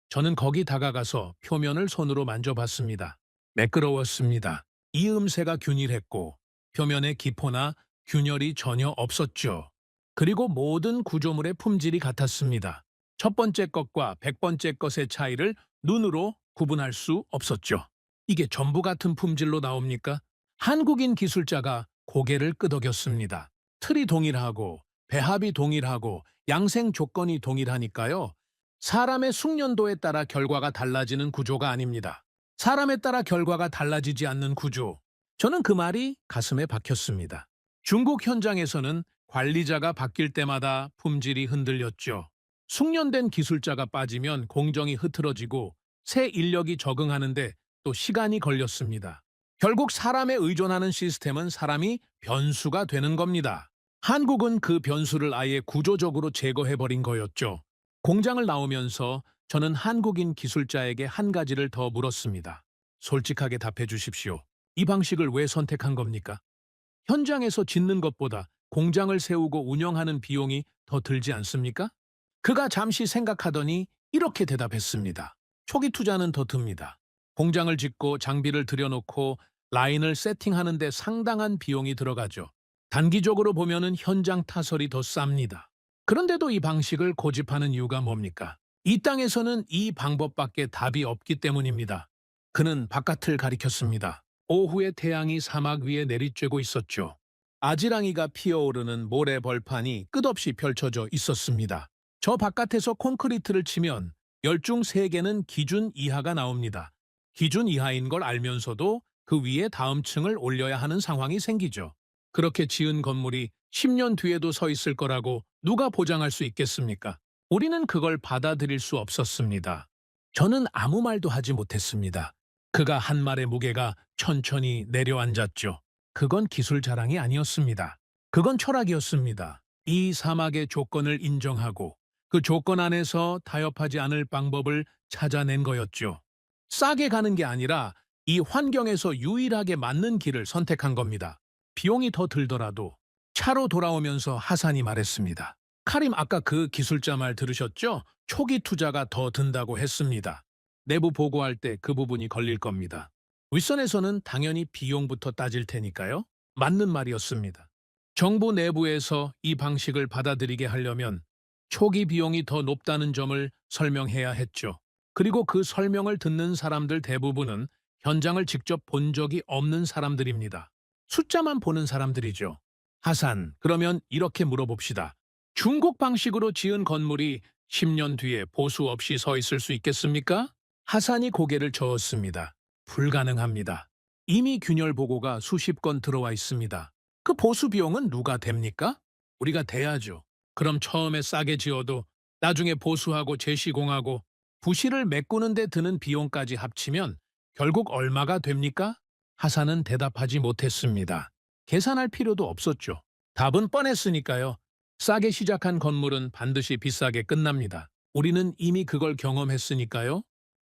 저는 거기 다가가서 표면을 손으로 만져봤습니다. 매끄러웠습니다. 이음새가 균일했고 표면에 기포나 균열이 전혀 없었죠. 그리고 모든 구조물의 품질이 같았습니다. 첫 번째 것과 100번째 것의 차이를 눈으로 구분할 수 없었죠. 이게 전부 같은 품질로 나옵니까? 한국인 기술자가 고개를 끄덕였습니다. 틀이 동일하고 배합이 동일하고 양생 조건이 동일하니까요. 사람의 숙련도에 따라 결과가 달라지는 구조가 아닙니다. 사람에 따라 결과가 달라지지 않는 구조. 저는 그 말이 가슴에 박혔습니다. 중국 현장에서는 관리자가 바뀔 때마다 품질이 흔들렸죠. 숙련된 기술자가 빠지면 공정이 흐트러지고 새 인력이 적응하는데 또 시간이 걸렸습니다. 결국 사람에 의존하는 시스템은 사람이 변수가 되는 겁니다. 한국은 그 변수를 아예 구조적으로 제거해버린 거였죠. 공장을 나오면서 저는 한국인 기술자에게 한 가지를 더 물었습니다. 솔직하게 답해 주십시오. 이 방식을 왜 선택한 겁니까? 현장에서 짓는 것보다 공장을 세우고 운영하는 비용이 더 들지 않습니까? 그가 잠시 생각하더니 이렇게 대답했습니다. 초기 투자는 더 듭니다. 공장을 짓고 장비를 들여놓고 라인을 세팅하는 데 상당한 비용이 들어가죠. 단기적으로 보면은 현장 타설이 더 쌉니다. 그런데도 이 방식을 고집하는 이유가 뭡니까? 이 땅에서는 이 방법밖에 답이 없기 때문입니다. 그는 바깥을 가리켰습니다. 오후에 태양이 사막 위에 내리쬐고 있었죠. 아지랑이가 피어오르는 모래 벌판이 끝없이 펼쳐져 있었습니다. 저 바깥에서 콘크리트를 치면 열중 3개는 기준 이하가 나옵니다. 기준 이하인 걸 알면서도 그 위에 다음 층을 올려야 하는 상황이 생기죠. 그렇게 지은 건물이 10년 뒤에도 서 있을 거라고 누가 보장할 수 있겠습니까? 우리는 그걸 받아들일 수 없었습니다. 저는 아무 말도 하지 못했습니다. 그가 한 말의 무게가 천천히 내려앉았죠. 그건 기술 자랑이 아니었습니다. 그건 철학이었습니다. 이 사막의 조건을 인정하고 그 조건 안에서 타협하지 않을 방법을 찾아낸 거였죠. 싸게 가는 게 아니라 이 환경에서 유일하게 맞는 길을 선택한 겁니다. 비용이 더 들더라도 차로 돌아오면서 하산이 말했습니다. 카림 아까 그 기술자 말 들으셨죠? 초기 투자가 더 든다고 했습니다. 내부 보고할 때 그 부분이 걸릴 겁니다. 윗선에서는 당연히 비용부터 따질 테니까요. 맞는 말이었습니다. 정부 내부에서 이 방식을 받아들이게 하려면 초기 비용이 더 높다는 점을 설명해야 했죠. 그리고 그 설명을 듣는 사람들 대부분은 현장을 직접 본 적이 없는 사람들입니다. 숫자만 보는 사람들이죠. 하산, 그러면 이렇게 물어봅시다. 중국 방식으로 지은 건물이 10년 뒤에 보수 없이 서 있을 수 있겠습니까? 하산이 고개를 저었습니다. 불가능합니다. 이미 균열 보고가 수십 건 들어와 있습니다. 그 보수 비용은 누가 댑니까? 우리가 대야죠. 그럼 처음에 싸게 지어도 나중에 보수하고 재시공하고 부실을 메꾸는 데 드는 비용까지 합치면 결국 얼마가 됩니까? 하산은 대답하지 못했습니다. 계산할 필요도 없었죠. 답은 뻔했으니까요. 싸게 시작한 건물은 반드시 비싸게 끝납니다. 우리는 이미 그걸 경험했으니까요.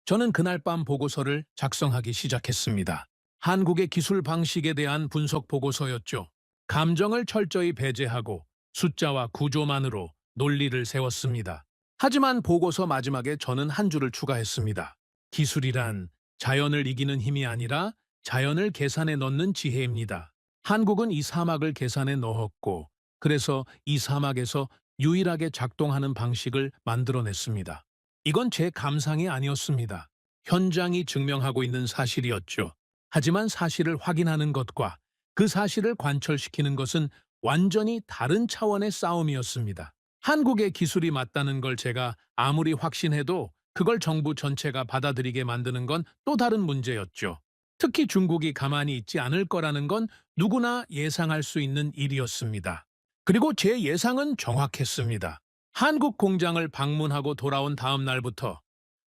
저는 그날 밤 보고서를 작성하기 시작했습니다. 한국의 기술 방식에 대한 분석 보고서였죠. 감정을 철저히 배제하고 숫자와 구조만으로 논리를 세웠습니다. 하지만 보고서 마지막에 저는 한 줄을 추가했습니다. 기술이란 자연을 이기는 힘이 아니라 자연을 계산에 넣는 지혜입니다. 한국은 이 사막을 계산에 넣었고 그래서 이 사막에서 유일하게 작동하는 방식을 만들어냈습니다. 이건 제 감상이 아니었습니다. 현장이 증명하고 있는 사실이었죠. 하지만 사실을 확인하는 것과 그 사실을 관철시키는 것은 완전히 다른 차원의 싸움이었습니다. 한국의 기술이 맞다는 걸 제가 아무리 확신해도 그걸 정부 전체가 받아들이게 만드는 건 또 다른 문제였죠. 특히 중국이 가만히 있지 않을 거라는 건 누구나 예상할 수 있는 일이었습니다. 그리고 제 예상은 정확했습니다. 한국 공장을 방문하고 돌아온 다음 날부터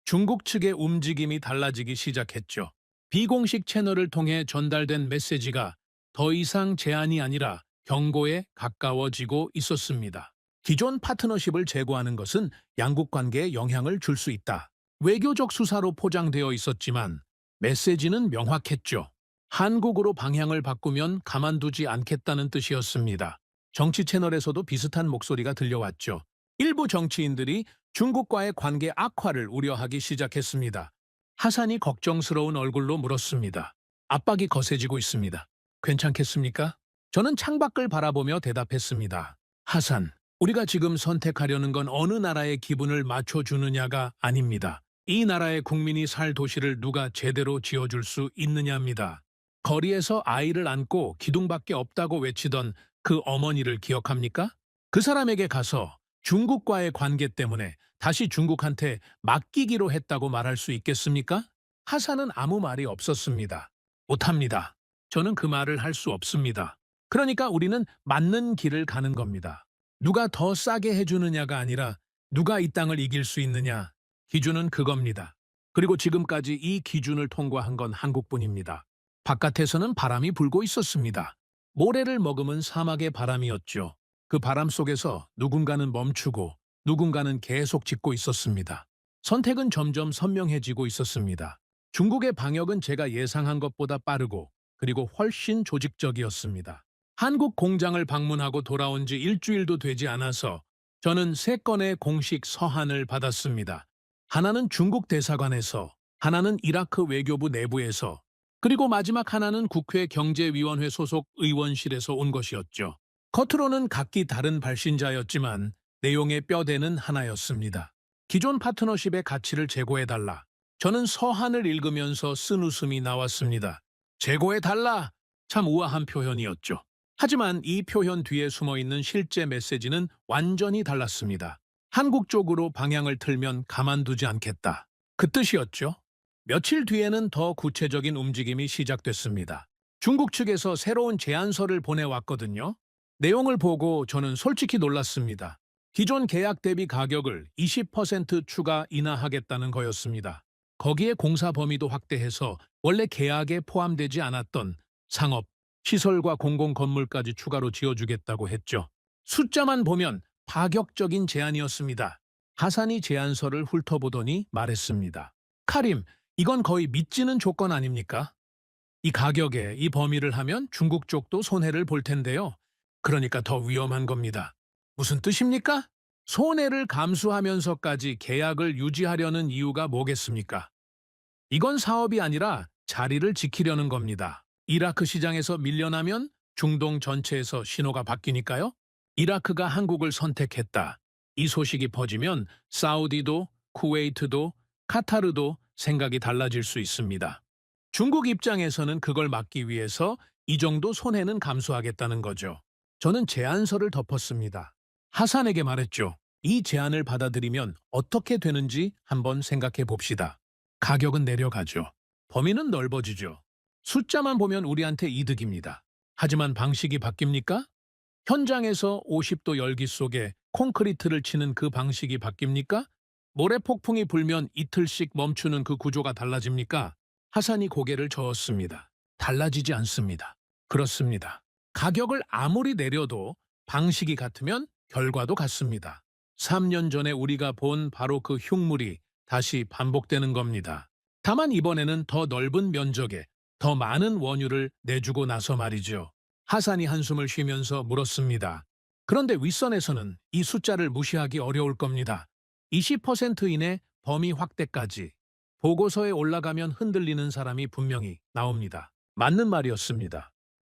중국 측의 움직임이 달라지기 시작했죠. 비공식 채널을 통해 전달된 메시지가 더 이상 제안이 아니라 경고에 가까워지고 있었습니다. 기존 파트너십을 재고하는 것은 양국 관계에 영향을 줄 수 있다. 외교적 수사로 포장되어 있었지만 메시지는 명확했죠. 한국으로 방향을 바꾸면 가만두지 않겠다는 뜻이었습니다. 정치 채널에서도 비슷한 목소리가 들려왔죠. 일부 정치인들이 중국과의 관계 악화를 우려하기 시작했습니다. 하산이 걱정스러운 얼굴로 물었습니다. 압박이 거세지고 있습니다. 괜찮겠습니까? 저는 창밖을 바라보며 대답했습니다. 하산, 우리가 지금 선택하려는 건 어느 나라의 기분을 맞춰주느냐가 아닙니다. 이 나라의 국민이 살 도시를 누가 제대로 지어줄 수 있느냐입니다. 거리에서 아이를 안고 기둥밖에 없다고 외치던 그 어머니를 기억합니까? 그 사람에게 가서 중국과의 관계 때문에 다시 중국한테 맡기기로 했다고 말할 수 있겠습니까? 하산은 아무 말이 없었습니다. 못합니다. 저는 그 말을 할 수 없습니다. 그러니까 우리는 맞는 길을 가는 겁니다. 누가 더 싸게 해주느냐가 아니라 누가 이 땅을 이길 수 있느냐. 기준은 그겁니다. 그리고 지금까지 이 기준을 통과한 건 한국뿐입니다. 바깥에서는 바람이 불고 있었습니다. 모래를 머금은 사막의 바람이었죠. 그 바람 속에서 누군가는 멈추고 누군가는 계속 짚고 있었습니다. 선택은 점점 선명해지고 있었습니다. 중국의 방역은 제가 예상한 것보다 빠르고 그리고 훨씬 조직적이었습니다. 한국 공장을 방문하고 돌아온 지 일주일도 되지 않아서 저는 3건의 공식 서한을 받았습니다. 하나는 중국 대사관에서, 하나는 이라크 외교부 내부에서, 그리고 마지막 하나는 국회 경제위원회 소속 의원실에서 온 것이었죠. 겉으로는 각기 다른 발신자였지만 내용의 뼈대는 하나였습니다. 기존 파트너십의 가치를 제고해달라. 저는 서한을 읽으면서 쓴 웃음이 나왔습니다. 제고해달라! 참 우아한 표현이었죠. 하지만 이 표현 뒤에 숨어있는 실제 메시지는 완전히 달랐습니다. 한국 쪽으로 방향을 틀면 가만두지 않겠다. 그 뜻이었죠. 며칠 뒤에는 더 구체적인 움직임이 시작됐습니다. 중국 측에서 새로운 제안서를 보내왔거든요. 내용을 보고 저는 솔직히 놀랐습니다. 기존 계약 대비 가격을 20% 추가 인하하겠다는 거였습니다. 거기에 공사 범위도 확대해서 원래 계약에 포함되지 않았던 상업, 시설과 공공건물까지 추가로 지어주겠다고 했죠. 숫자만 보면 파격적인 제안이었습니다. 하산이 제안서를 훑어보더니 말했습니다. 카림, 이건 거의 믿지는 조건 아닙니까? 이 가격에 이 범위를 하면 중국 쪽도 손해를 볼 텐데요. 그러니까 더 위험한 겁니다. 무슨 뜻입니까? 손해를 감수하면서까지 계약을 유지하려는 이유가 뭐겠습니까? 이건 사업이 아니라 자리를 지키려는 겁니다. 이라크 시장에서 밀려나면 중동 전체에서 신호가 바뀌니까요. 이라크가 한국을 선택했다. 이 소식이 퍼지면 사우디도, 쿠웨이트도, 카타르도 생각이 달라질 수 있습니다. 중국 입장에서는 그걸 막기 위해서 이 정도 손해는 감수하겠다는 거죠. 저는 제안서를 덮었습니다. 하산에게 말했죠. 이 제안을 받아들이면 어떻게 되는지 한번 생각해 봅시다. 가격은 내려가죠. 범위는 넓어지죠. 숫자만 보면 우리한테 이득입니다. 하지만 방식이 바뀝니까? 현장에서 50도 열기 속에 콘크리트를 치는 그 방식이 바뀝니까? 모래폭풍이 불면 이틀씩 멈추는 그 구조가 달라집니까? 하산이 고개를 저었습니다. 달라지지 않습니다. 그렇습니다. 가격을 아무리 내려도 방식이 같으면 결과도 같습니다. 3년 전에 우리가 본 바로 그 흉물이 다시 반복되는 겁니다. 다만 이번에는 더 넓은 면적에 더 많은 원유를 내주고 나서 말이죠. 하산이 한숨을 쉬면서 물었습니다. 그런데 윗선에서는 이 숫자를 무시하기 어려울 겁니다. 20% 이내 범위 확대까지. 보고서에 올라가면 흔들리는 사람이 분명히 나옵니다. 맞는 말이었습니다.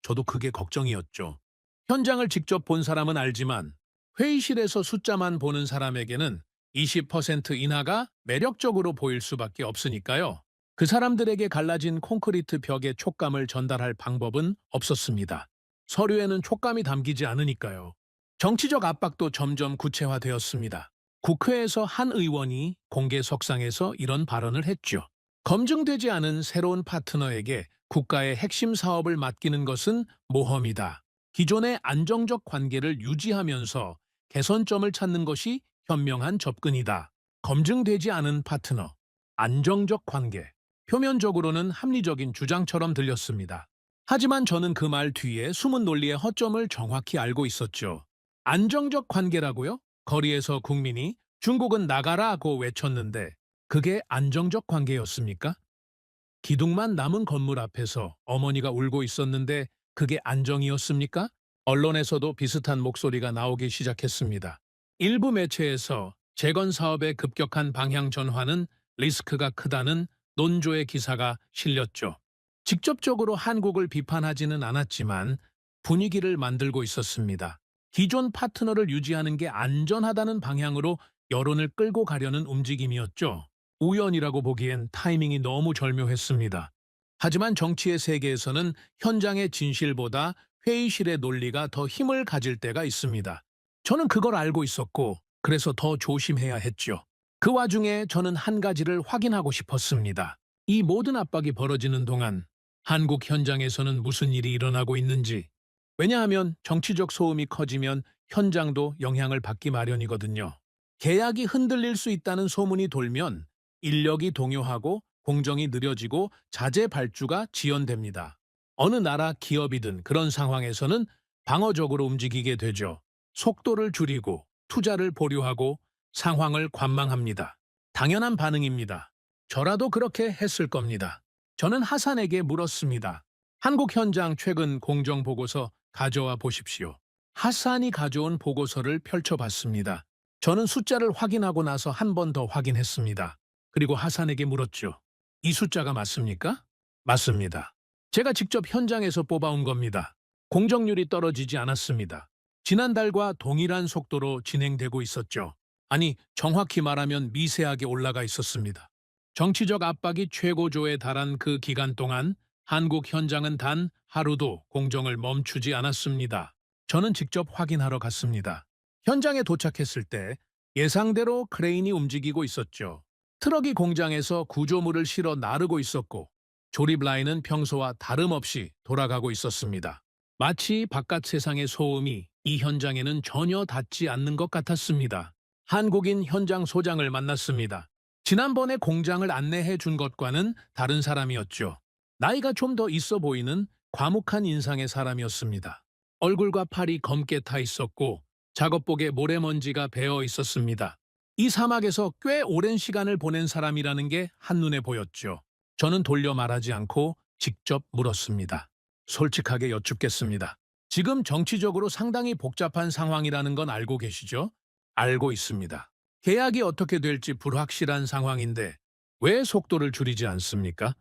저도 그게 걱정이었죠. 현장을 직접 본 사람은 알지만 회의실에서 숫자만 보는 사람에게는 20% 인하가 매력적으로 보일 수밖에 없으니까요. 그 사람들에게 갈라진 콘크리트 벽의 촉감을 전달할 방법은 없었습니다. 서류에는 촉감이 담기지 않으니까요. 정치적 압박도 점점 구체화되었습니다. 국회에서 한 의원이 공개석상에서 이런 발언을 했죠. 검증되지 않은 새로운 파트너에게 국가의 핵심 사업을 맡기는 것은 모험이다. 기존의 안정적 관계를 유지하면서 개선점을 찾는 것이 현명한 접근이다. 검증되지 않은 파트너, 안정적 관계. 표면적으로는 합리적인 주장처럼 들렸습니다. 하지만 저는 그 말 뒤에 숨은 논리의 허점을 정확히 알고 있었죠. 안정적 관계라고요? 거리에서 국민이 중국은 나가라고 외쳤는데 그게 안정적 관계였습니까? 기둥만 남은 건물 앞에서 어머니가 울고 있었는데 그게 안정이었습니까? 언론에서도 비슷한 목소리가 나오기 시작했습니다. 일부 매체에서 재건 사업의 급격한 방향 전환은 리스크가 크다는 논조의 기사가 실렸죠. 직접적으로 한국을 비판하지는 않았지만 분위기를 만들고 있었습니다. 기존 파트너를 유지하는 게 안전하다는 방향으로 여론을 끌고 가려는 움직임이었죠. 우연이라고 보기엔 타이밍이 너무 절묘했습니다. 하지만 정치의 세계에서는 현장의 진실보다 회의실의 논리가 더 힘을 가질 때가 있습니다. 저는 그걸 알고 있었고 그래서 더 조심해야 했죠. 그 와중에 저는 한 가지를 확인하고 싶었습니다. 이 모든 압박이 벌어지는 동안 한국 현장에서는 무슨 일이 일어나고 있는지. 왜냐하면 정치적 소음이 커지면 현장도 영향을 받기 마련이거든요. 계약이 흔들릴 수 있다는 소문이 돌면 인력이 동요하고 공정이 느려지고 자재 발주가 지연됩니다. 어느 나라 기업이든 그런 상황에서는 방어적으로 움직이게 되죠. 속도를 줄이고 투자를 보류하고 상황을 관망합니다. 당연한 반응입니다. 저라도 그렇게 했을 겁니다. 저는 하산에게 물었습니다. 한국 현장 최근 공정 보고서 가져와 보십시오. 하산이 가져온 보고서를 펼쳐봤습니다. 저는 숫자를 확인하고 나서 한 번 더 확인했습니다. 그리고 하산에게 물었죠. 이 숫자가 맞습니까? 맞습니다. 제가 직접 현장에서 뽑아온 겁니다. 공정률이 떨어지지 않았습니다. 지난달과 동일한 속도로 진행되고 있었죠. 아니, 정확히 말하면 미세하게 올라가 있었습니다. 정치적 압박이 최고조에 달한 그 기간 동안 한국 현장은 단 하루도 공정을 멈추지 않았습니다. 저는 직접 확인하러 갔습니다. 현장에 도착했을 때 예상대로 크레인이 움직이고 있었죠. 트럭이 공장에서 구조물을 실어 나르고 있었고 조립 라인은 평소와 다름없이 돌아가고 있었습니다. 마치 바깥 세상의 소음이 이 현장에는 전혀 닿지 않는 것 같았습니다. 한국인 현장 소장을 만났습니다. 지난번에 공장을 안내해 준 것과는 다른 사람이었죠. 나이가 좀 더 있어 보이는 과묵한 인상의 사람이었습니다. 얼굴과 팔이 검게 타 있었고 작업복에 모래먼지가 배어 있었습니다. 이 사막에서 꽤 오랜 시간을 보낸 사람이라는 게 한눈에 보였죠. 저는 돌려 말하지 않고 직접 물었습니다. 솔직하게 여쭙겠습니다. 지금 정치적으로 상당히 복잡한 상황이라는 건 알고 계시죠? 알고 있습니다. 계약이 어떻게 될지 불확실한 상황인데 왜 속도를 줄이지 않습니까?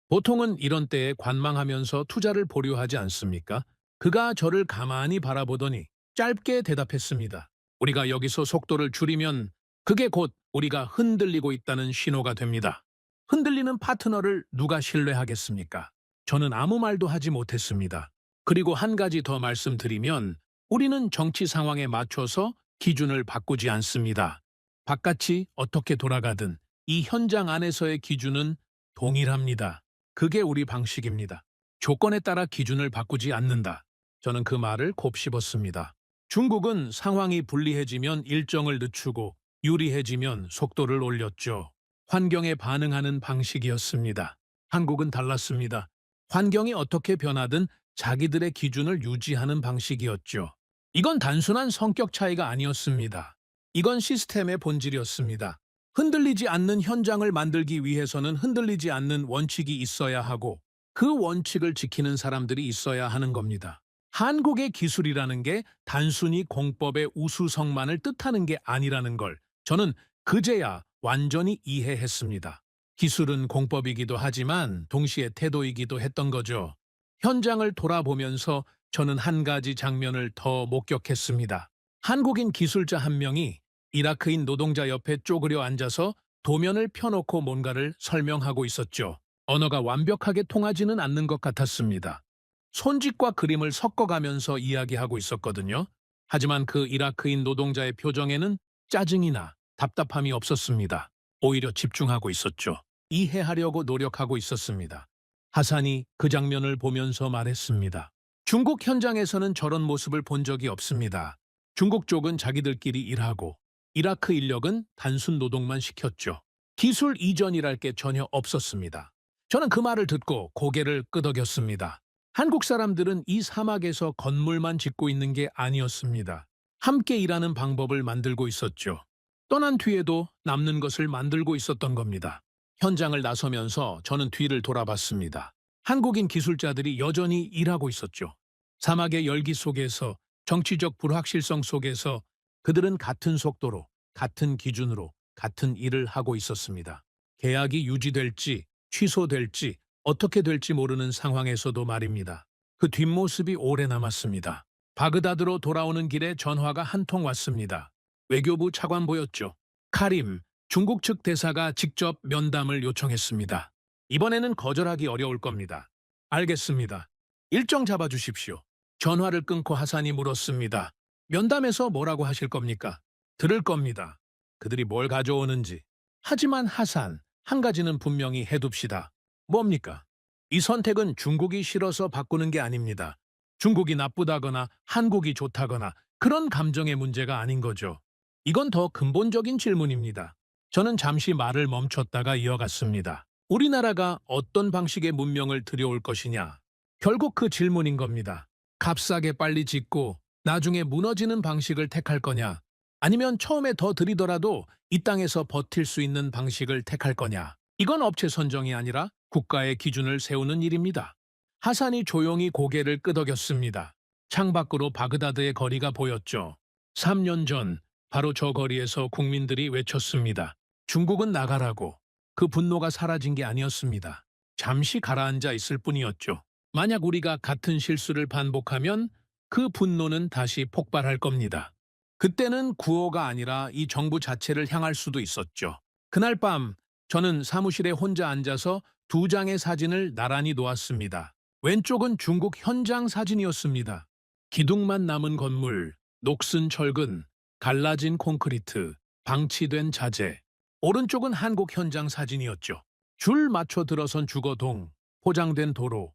보통은 이런 때에 관망하면서 투자를 보류하지 않습니까? 그가 저를 가만히 바라보더니 짧게 대답했습니다. 우리가 여기서 속도를 줄이면 그게 곧 우리가 흔들리고 있다는 신호가 됩니다. 흔들리는 파트너를 누가 신뢰하겠습니까? 저는 아무 말도 하지 못했습니다. 그리고 한 가지 더 말씀드리면 우리는 정치 상황에 맞춰서 기준을 바꾸지 않습니다. 바깥이 어떻게 돌아가든 이 현장 안에서의 기준은 동일합니다. 그게 우리 방식입니다. 조건에 따라 기준을 바꾸지 않는다. 저는 그 말을 곱씹었습니다. 중국은 상황이 불리해지면 일정을 늦추고 유리해지면 속도를 올렸죠. 환경에 반응하는 방식이었습니다. 한국은 달랐습니다. 환경이 어떻게 변하든 자기들의 기준을 유지하는 방식이었죠. 이건 단순한 성격 차이가 아니었습니다. 이건 시스템의 본질이었습니다. 흔들리지 않는 현장을 만들기 위해서는 흔들리지 않는 원칙이 있어야 하고 그 원칙을 지키는 사람들이 있어야 하는 겁니다. 한국의 기술이라는 게 단순히 공법의 우수성만을 뜻하는 게 아니라는 걸 저는 그제야 완전히 이해했습니다. 기술은 공법이기도 하지만 동시에 태도이기도 했던 거죠. 현장을 돌아보면서 저는 한 가지 장면을 더 목격했습니다. 한국인 기술자 한 명이 이라크인 노동자 옆에 쪼그려 앉아서 도면을 펴놓고 뭔가를 설명하고 있었죠. 언어가 완벽하게 통하지는 않는 것 같았습니다. 손짓과 그림을 섞어가면서 이야기하고 있었거든요. 하지만 그 이라크인 노동자의 표정에는 짜증이나 답답함이 없었습니다. 오히려 집중하고 있었죠. 이해하려고 노력하고 있었습니다. 하산이 그 장면을 보면서 말했습니다. 중국 현장에서는 저런 모습을 본 적이 없습니다. 중국 쪽은 자기들끼리 일하고 이라크 인력은 단순 노동만 시켰죠. 기술 이전이랄 게 전혀 없었습니다. 저는 그 말을 듣고 고개를 끄덕였습니다. 한국 사람들은 이 사막에서 건물만 짓고 있는 게 아니었습니다. 함께 일하는 방법을 만들고 있었죠. 떠난 뒤에도 남는 것을 만들고 있었던 겁니다. 현장을 나서면서 저는 뒤를 돌아봤습니다. 한국인 기술자들이 여전히 일하고 있었죠. 사막의 열기 속에서, 정치적 불확실성 속에서 그들은 같은 속도로, 같은 기준으로, 같은 일을 하고 있었습니다. 계약이 유지될지, 취소될지, 어떻게 될지 모르는 상황에서도 말입니다. 그 뒷모습이 오래 남았습니다. 바그다드로 돌아오는 길에 전화가 한 통 왔습니다. 외교부 차관보였죠. 카림, 중국 측 대사가 직접 면담을 요청했습니다. 이번에는 거절하기 어려울 겁니다. 알겠습니다. 일정 잡아주십시오. 전화를 끊고 하산이 물었습니다. 면담에서 뭐라고 하실 겁니까? 들을 겁니다. 그들이 뭘 가져오는지. 하지만 하산, 한 가지는 분명히 해둡시다. 뭡니까? 이 선택은 중국이 싫어서 바꾸는 게 아닙니다. 중국이 나쁘다거나 한국이 좋다거나 그런 감정의 문제가 아닌 거죠. 이건 더 근본적인 질문입니다. 저는 잠시 말을 멈췄다가 이어갔습니다. 우리나라가 어떤 방식의 문명을 들여올 것이냐? 결국 그 질문인 겁니다. 값싸게 빨리 짓고 나중에 무너지는 방식을 택할 거냐? 아니면 처음에 더 들이더라도 이 땅에서 버틸 수 있는 방식을 택할 거냐? 이건 업체 선정이 아니라 국가의 기준을 세우는 일입니다. 하산이 조용히 고개를 끄덕였습니다. 창밖으로 바그다드의 거리가 보였죠. 3년 전 바로 저 거리에서 국민들이 외쳤습니다. 중국은 나가라고. 그 분노가 사라진 게 아니었습니다. 잠시 가라앉아 있을 뿐이었죠. 만약 우리가 같은 실수를 반복하면 그 분노는 다시 폭발할 겁니다. 그때는 구호가 아니라 이 정부 자체를 향할 수도 있었죠. 그날 밤 저는 사무실에 혼자 앉아서 두 장의 사진을 나란히 놓았습니다. 왼쪽은 중국 현장 사진이었습니다. 기둥만 남은 건물, 녹슨 철근, 갈라진 콘크리트, 방치된 자재. 오른쪽은 한국 현장 사진이었죠. 줄 맞춰 들어선 주거동, 포장된 도로,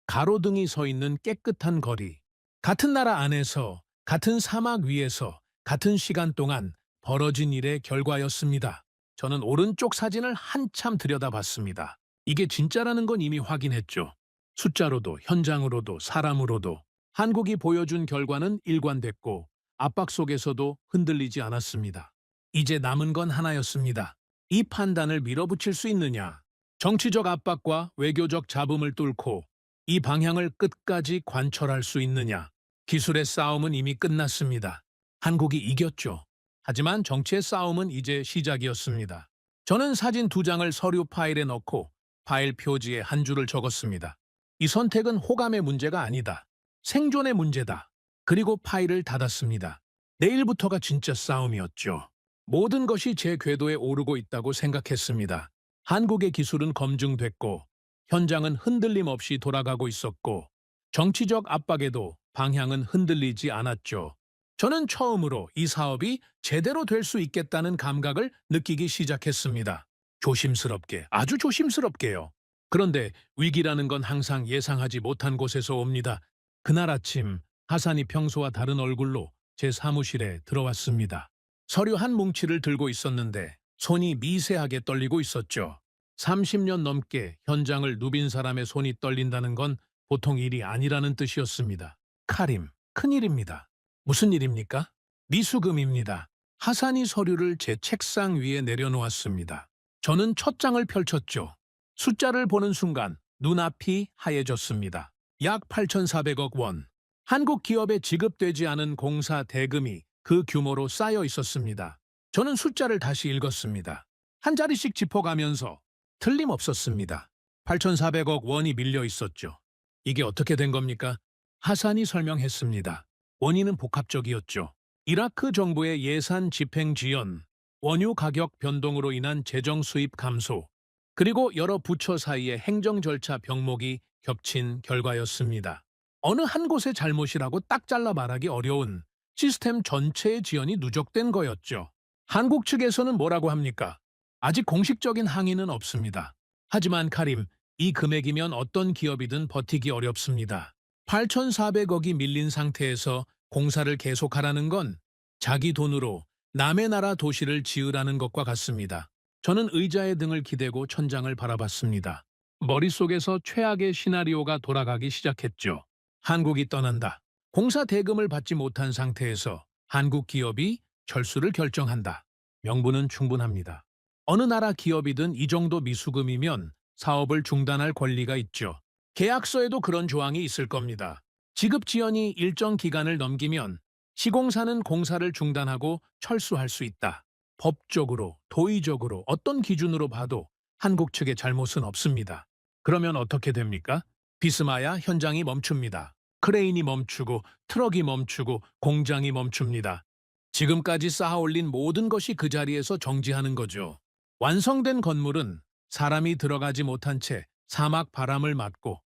가로등이 서 있는 깨끗한 거리. 같은 나라 안에서, 같은 사막 위에서, 같은 시간 동안 벌어진 일의 결과였습니다. 저는 오른쪽 사진을 한참 들여다봤습니다. 이게 진짜라는 건 이미 확인했죠. 숫자로도, 현장으로도, 사람으로도. 한국이 보여준 결과는 일관됐고 압박 속에서도 흔들리지 않았습니다. 이제 남은 건 하나였습니다. 이 판단을 밀어붙일 수 있느냐? 정치적 압박과 외교적 잡음을 뚫고 이 방향을 끝까지 관철할 수 있느냐? 기술의 싸움은 이미 끝났습니다. 한국이 이겼죠. 하지만 정치의 싸움은 이제 시작이었습니다. 저는 사진 두 장을 서류 파일에 넣고 파일 표지에 한 줄을 적었습니다. 이 선택은 호감의 문제가 아니다. 생존의 문제다. 그리고 파일을 닫았습니다. 내일부터가 진짜 싸움이었죠. 모든 것이 제 궤도에 오르고 있다고 생각했습니다. 한국의 기술은 검증됐고 현장은 흔들림 없이 돌아가고 있었고 정치적 압박에도 방향은 흔들리지 않았죠. 저는 처음으로 이 사업이 제대로 될 수 있겠다는 감각을 느끼기 시작했습니다. 조심스럽게, 아주 조심스럽게요. 그런데 위기라는 건 항상 예상하지 못한 곳에서 옵니다. 그날 아침 하산이 평소와 다른 얼굴로 제 사무실에 들어왔습니다. 서류 한 뭉치를 들고 있었는데 손이 미세하게 떨리고 있었죠. 30년 넘게 현장을 누빈 사람의 손이 떨린다는 건 보통 일이 아니라는 뜻이었습니다. 카림, 큰일입니다. 무슨 일입니까? 미수금입니다. 하산이 서류를 제 책상 위에 내려놓았습니다. 저는 첫 장을 펼쳤죠. 숫자를 보는 순간 눈앞이 하얘졌습니다. 약 8,400억 원. 한국 기업에 지급되지 않은 공사 대금이 그 규모로 쌓여 있었습니다. 저는 숫자를 다시 읽었습니다. 한 자리씩 짚어가면서 틀림없었습니다. 8,400억 원이 밀려 있었죠. 이게 어떻게 된 겁니까? 하산이 설명했습니다. 원인은 복합적이었죠. 이라크 정부의 예산 집행 지연, 원유 가격 변동으로 인한 재정 수입 감소, 그리고 여러 부처 사이의 행정 절차 병목이 겹친 결과였습니다. 어느 한 곳의 잘못이라고 딱 잘라 말하기 어려운 시스템 전체의 지연이 누적된 거였죠. 한국 측에서는 뭐라고 합니까? 아직 공식적인 항의는 없습니다. 하지만 카림, 이 금액이면 어떤 기업이든 버티기 어렵습니다. 8,400억이 밀린 상태에서 공사를 계속하라는 건 자기 돈으로 남의 나라 도시를 지으라는 것과 같습니다. 저는 의자에 등을 기대고 천장을 바라봤습니다. 머릿속에서 최악의 시나리오가 돌아가기 시작했죠. 한국이 떠난다. 공사 대금을 받지 못한 상태에서 한국 기업이 철수를 결정한다. 명분은 충분합니다. 어느 나라 기업이든 이 정도 미수금이면 사업을 중단할 권리가 있죠. 계약서에도 그런 조항이 있을 겁니다. 지급 지연이 일정 기간을 넘기면 시공사는 공사를 중단하고 철수할 수 있다. 법적으로, 도의적으로 어떤 기준으로 봐도 한국 측의 잘못은 없습니다. 그러면 어떻게 됩니까? 비스마야 현장이 멈춥니다. 크레인이 멈추고 트럭이 멈추고 공장이 멈춥니다. 지금까지 쌓아올린 모든 것이 그 자리에서 정지하는 거죠. 완성된 건물은 사람이 들어가지 못한 채 사막 바람을 맞고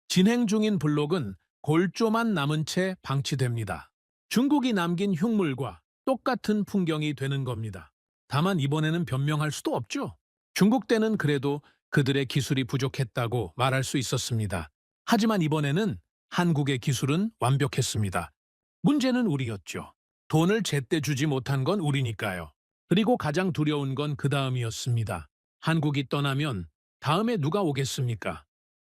진행 중인 블록은 골조만 남은 채 방치됩니다. 중국이 남긴 흉물과 똑같은 풍경이 되는 겁니다. 다만 이번에는 변명할 수도 없죠. 중국 때는 그래도 그들의 기술이 부족했다고 말할 수 있었습니다. 하지만 이번에는 한국의 기술은 완벽했습니다. 문제는 우리였죠. 돈을 제때 주지 못한 건 우리니까요. 그리고 가장 두려운 건 그 다음이었습니다. 한국이 떠나면 다음에 누가 오겠습니까?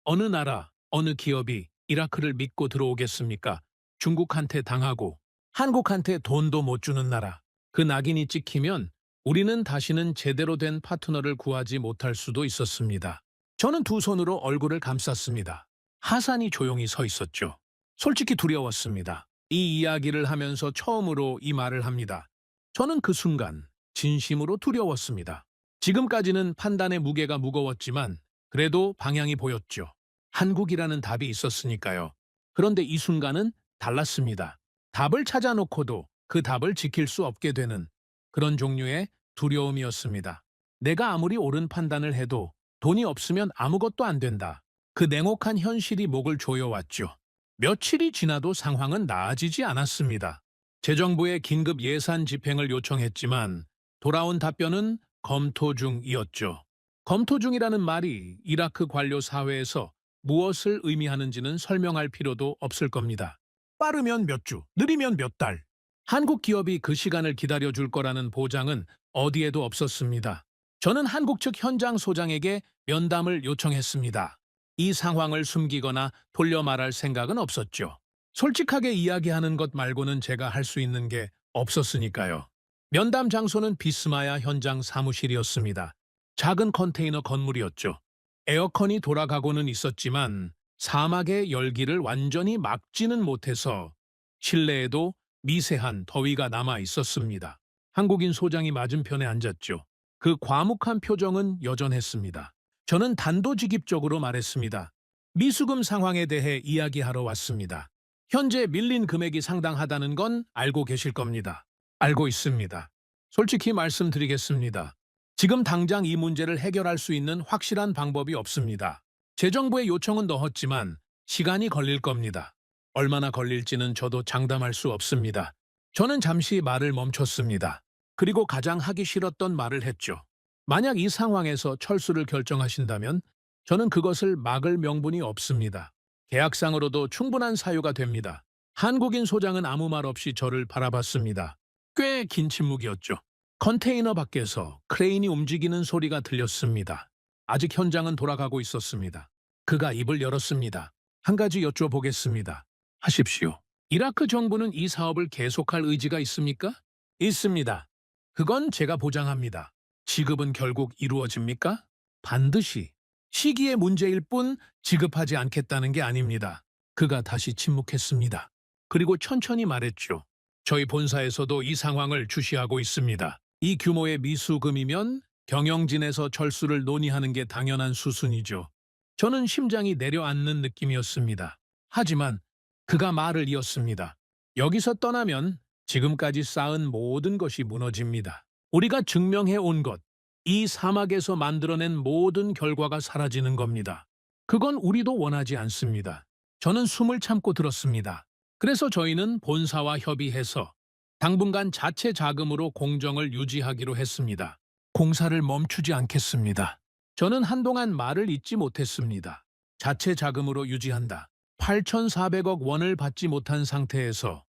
어느 나라, 어느 기업이 이라크를 믿고 들어오겠습니까? 중국한테 당하고 한국한테 돈도 못 주는 나라. 그 낙인이 찍히면 우리는 다시는 제대로 된 파트너를 구하지 못할 수도 있었습니다. 저는 두 손으로 얼굴을 감쌌습니다. 하산이 조용히 서 있었죠. 솔직히 두려웠습니다. 이 이야기를 하면서 처음으로 이 말을 합니다. 저는 그 순간 진심으로 두려웠습니다. 지금까지는 판단의 무게가 무거웠지만 그래도 방향이 보였죠. 한국이라는 답이 있었으니까요. 그런데 이 순간은 달랐습니다. 답을 찾아놓고도 그 답을 지킬 수 없게 되는 그런 종류의 두려움이었습니다. 내가 아무리 옳은 판단을 해도 돈이 없으면 아무것도 안 된다. 그 냉혹한 현실이 목을 조여왔죠. 며칠이 지나도 상황은 나아지지 않았습니다. 재정부에 긴급 예산 집행을 요청했지만 돌아온 답변은 검토 중이었죠. 검토 중이라는 말이 이라크 관료 사회에서 무엇을 의미하는지는 설명할 필요도 없을 겁니다. 빠르면 몇 주, 느리면 몇 달. 한국 기업이 그 시간을 기다려줄 거라는 보장은 어디에도 없었습니다. 저는 한국 측 현장 소장에게 면담을 요청했습니다. 이 상황을 숨기거나 돌려 말할 생각은 없었죠. 솔직하게 이야기하는 것 말고는 제가 할 수 있는 게 없었으니까요. 면담 장소는 비스마야 현장 사무실이었습니다. 작은 컨테이너 건물이었죠. 에어컨이 돌아가고는 있었지만 사막의 열기를 완전히 막지는 못해서 실내에도 미세한 더위가 남아 있었습니다. 한국인 소장이 맞은편에 앉았죠. 그 과묵한 표정은 여전했습니다. 저는 단도직입적으로 말했습니다. 미수금 상황에 대해 이야기하러 왔습니다. 현재 밀린 금액이 상당하다는 건 알고 계실 겁니다. 알고 있습니다. 솔직히 말씀드리겠습니다. 지금 당장 이 문제를 해결할 수 있는 확실한 방법이 없습니다. 재정부의 요청은 넣었지만 시간이 걸릴 겁니다. 얼마나 걸릴지는 저도 장담할 수 없습니다. 저는 잠시 말을 멈췄습니다. 그리고 가장 하기 싫었던 말을 했죠. 만약 이 상황에서 철수를 결정하신다면 저는 그것을 막을 명분이 없습니다. 계약상으로도 충분한 사유가 됩니다. 한국인 소장은 아무 말 없이 저를 바라봤습니다. 꽤 긴 침묵이었죠. 컨테이너 밖에서 크레인이 움직이는 소리가 들렸습니다. 아직 현장은 돌아가고 있었습니다. 그가 입을 열었습니다. 한 가지 여쭤보겠습니다. 하십시오. 이라크 정부는 이 사업을 계속할 의지가 있습니까? 있습니다. 그건 제가 보장합니다. 지급은 결국 이루어집니까? 반드시. 시기의 문제일 뿐 지급하지 않겠다는 게 아닙니다. 그가 다시 침묵했습니다. 그리고 천천히 말했죠. 저희 본사에서도 이 상황을 주시하고 있습니다. 이 규모의 미수금이면 경영진에서 철수를 논의하는 게 당연한 수순이죠. 저는 심장이 내려앉는 느낌이었습니다. 하지만 그가 말을 이었습니다. 여기서 떠나면 지금까지 쌓은 모든 것이 무너집니다. 우리가 증명해 온 것, 이 사막에서 만들어낸 모든 결과가 사라지는 겁니다. 그건 우리도 원하지 않습니다. 저는 숨을 참고 들었습니다. 그래서 저희는 본사와 협의해서 당분간 자체 자금으로 공정을 유지하기로 했습니다. 공사를 멈추지 않겠습니다. 저는 한동안 말을 잇지 못했습니다. 자체 자금으로 유지한다. 8,400억 원을 받지 못한 상태에서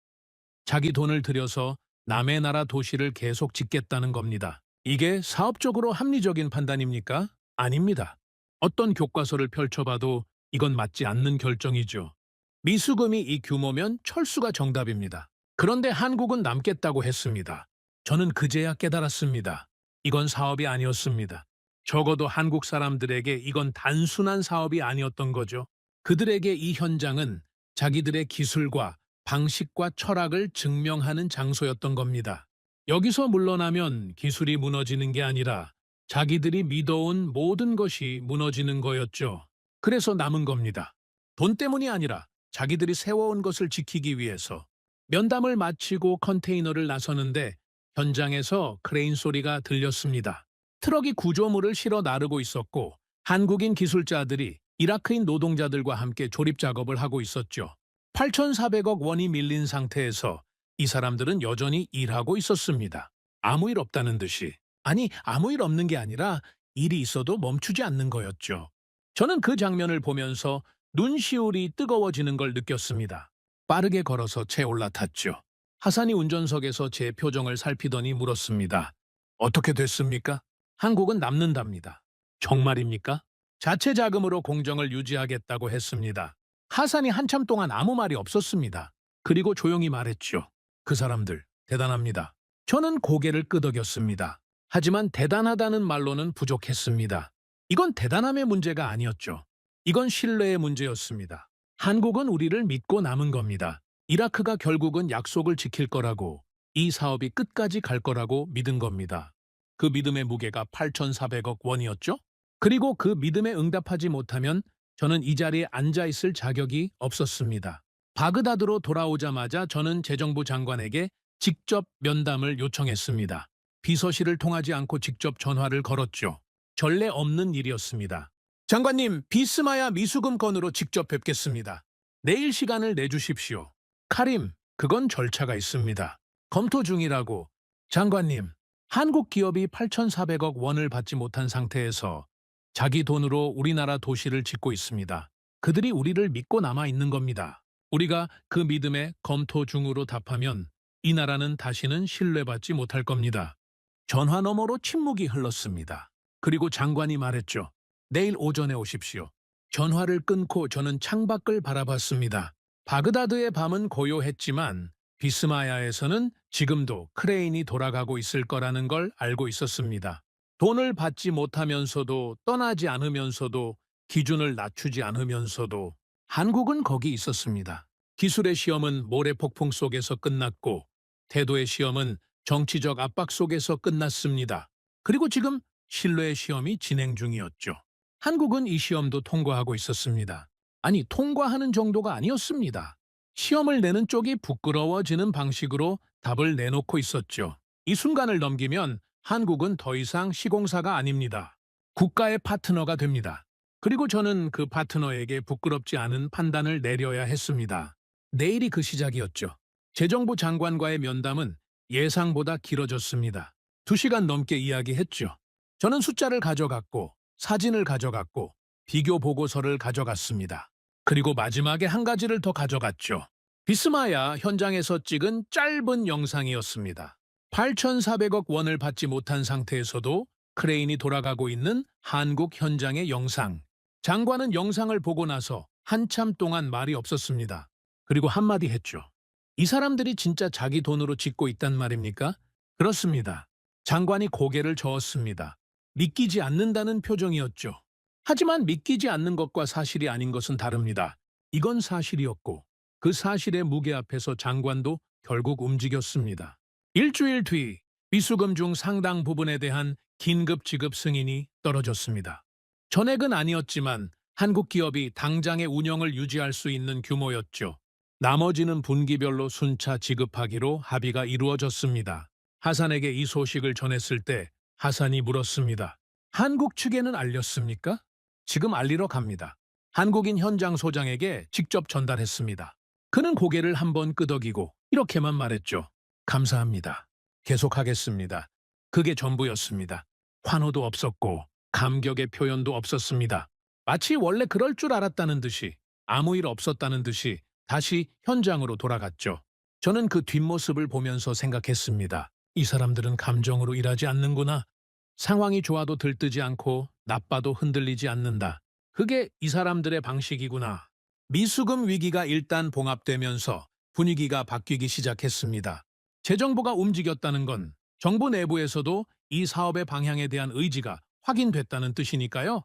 자기 돈을 들여서 남의 나라 도시를 계속 짓겠다는 겁니다. 이게 사업적으로 합리적인 판단입니까? 아닙니다. 어떤 교과서를 펼쳐봐도 이건 맞지 않는 결정이죠. 미수금이 이 규모면 철수가 정답입니다. 그런데 한국은 남겠다고 했습니다. 저는 그제야 깨달았습니다. 이건 사업이 아니었습니다. 적어도 한국 사람들에게 이건 단순한 사업이 아니었던 거죠. 그들에게 이 현장은 자기들의 기술과 방식과 철학을 증명하는 장소였던 겁니다. 여기서 물러나면 기술이 무너지는 게 아니라 자기들이 믿어온 모든 것이 무너지는 거였죠. 그래서 남은 겁니다. 돈 때문이 아니라 자기들이 세워온 것을 지키기 위해서. 면담을 마치고 컨테이너를 나서는데 현장에서 크레인 소리가 들렸습니다. 트럭이 구조물을 실어 나르고 있었고 한국인 기술자들이 이라크인 노동자들과 함께 조립 작업을 하고 있었죠. 8,400억 원이 밀린 상태에서 이 사람들은 여전히 일하고 있었습니다. 아무 일 없다는 듯이. 아니, 아무 일 없는 게 아니라 일이 있어도 멈추지 않는 거였죠. 저는 그 장면을 보면서 눈시울이 뜨거워지는 걸 느꼈습니다. 빠르게 걸어서 채 올라탔죠. 하산이 운전석에서 제 표정을 살피더니 물었습니다. 어떻게 됐습니까? 한국은 남는답니다. 정말입니까? 자체 자금으로 공정을 유지하겠다고 했습니다. 하산이 한참 동안 아무 말이 없었습니다. 그리고 조용히 말했죠. 그 사람들 대단합니다. 저는 고개를 끄덕였습니다. 하지만 대단하다는 말로는 부족했습니다. 이건 대단함의 문제가 아니었죠. 이건 신뢰의 문제였습니다. 한국은 우리를 믿고 남은 겁니다. 이라크가 결국은 약속을 지킬 거라고, 이 사업이 끝까지 갈 거라고 믿은 겁니다. 그 믿음의 무게가 8,400억 원이었죠? 그리고 그 믿음에 응답하지 못하면 저는 이 자리에 앉아 있을 자격이 없었습니다. 바그다드로 돌아오자마자 저는 재정부 장관에게 직접 면담을 요청했습니다. 비서실을 통하지 않고 직접 전화를 걸었죠. 전례 없는 일이었습니다. 장관님, 비스마야 미수금 건으로 직접 뵙겠습니다. 내일 시간을 내주십시오. 카림, 그건 절차가 있습니다. 검토 중이라고. 장관님, 한국 기업이 8,400억 원을 받지 못한 상태에서 자기 돈으로 우리나라 도시를 짓고 있습니다. 그들이 우리를 믿고 남아 있는 겁니다. 우리가 그 믿음에 검토 중으로 답하면 이 나라는 다시는 신뢰받지 못할 겁니다. 전화 너머로 침묵이 흘렀습니다. 그리고 장관이 말했죠. 내일 오전에 오십시오. 전화를 끊고 저는 창밖을 바라봤습니다. 바그다드의 밤은 고요했지만 비스마야에서는 지금도 크레인이 돌아가고 있을 거라는 걸 알고 있었습니다. 돈을 받지 못하면서도 떠나지 않으면서도 기준을 낮추지 않으면서도 한국은 거기 있었습니다. 기술의 시험은 모래폭풍 속에서 끝났고 태도의 시험은 정치적 압박 속에서 끝났습니다. 그리고 지금 신뢰의 시험이 진행 중이었죠. 한국은 이 시험도 통과하고 있었습니다. 아니, 통과하는 정도가 아니었습니다. 시험을 내는 쪽이 부끄러워지는 방식으로 답을 내놓고 있었죠. 이 순간을 넘기면 한국은 더 이상 시공사가 아닙니다. 국가의 파트너가 됩니다. 그리고 저는 그 파트너에게 부끄럽지 않은 판단을 내려야 했습니다. 내일이 그 시작이었죠. 재정부 장관과의 면담은 예상보다 길어졌습니다. 2시간 넘게 이야기했죠. 저는 숫자를 가져갔고 사진을 가져갔고 비교 보고서를 가져갔습니다. 그리고 마지막에 한 가지를 더 가져갔죠. 비스마야 현장에서 찍은 짧은 영상이었습니다. 8,400억 원을 받지 못한 상태에서도 크레인이 돌아가고 있는 한국 현장의 영상. 장관은 영상을 보고 나서 한참 동안 말이 없었습니다. 그리고 한마디 했죠. 이 사람들이 진짜 자기 돈으로 짓고 있단 말입니까? 그렇습니다. 장관이 고개를 저었습니다. 믿기지 않는다는 표정이었죠. 하지만 믿기지 않는 것과 사실이 아닌 것은 다릅니다. 이건 사실이었고 그 사실의 무게 앞에서 장관도 결국 움직였습니다. 일주일 뒤 비수금 중 상당 부분에 대한 긴급 지급 승인이 떨어졌습니다. 전액은 아니었지만 한국 기업이 당장의 운영을 유지할 수 있는 규모였죠. 나머지는 분기별로 순차 지급하기로 합의가 이루어졌습니다. 하산에게 이 소식을 전했을 때 하산이 물었습니다. 한국 측에는 알렸습니까? 지금 알리러 갑니다. 한국인 현장 소장에게 직접 전달했습니다. 그는 고개를 한번 끄덕이고 이렇게만 말했죠. 감사합니다. 계속하겠습니다. 그게 전부였습니다. 환호도 없었고 감격의 표현도 없었습니다. 마치 원래 그럴 줄 알았다는 듯이 아무 일 없었다는 듯이 다시 현장으로 돌아갔죠. 저는 그 뒷모습을 보면서 생각했습니다. 이 사람들은 감정으로 일하지 않는구나. 상황이 좋아도 들뜨지 않고 나빠도 흔들리지 않는다. 그게 이 사람들의 방식이구나. 미수금 위기가 일단 봉합되면서 분위기가 바뀌기 시작했습니다. 재정부가 움직였다는 건 정부 내부에서도 이 사업의 방향에 대한 의지가 확인됐다는 뜻이니까요.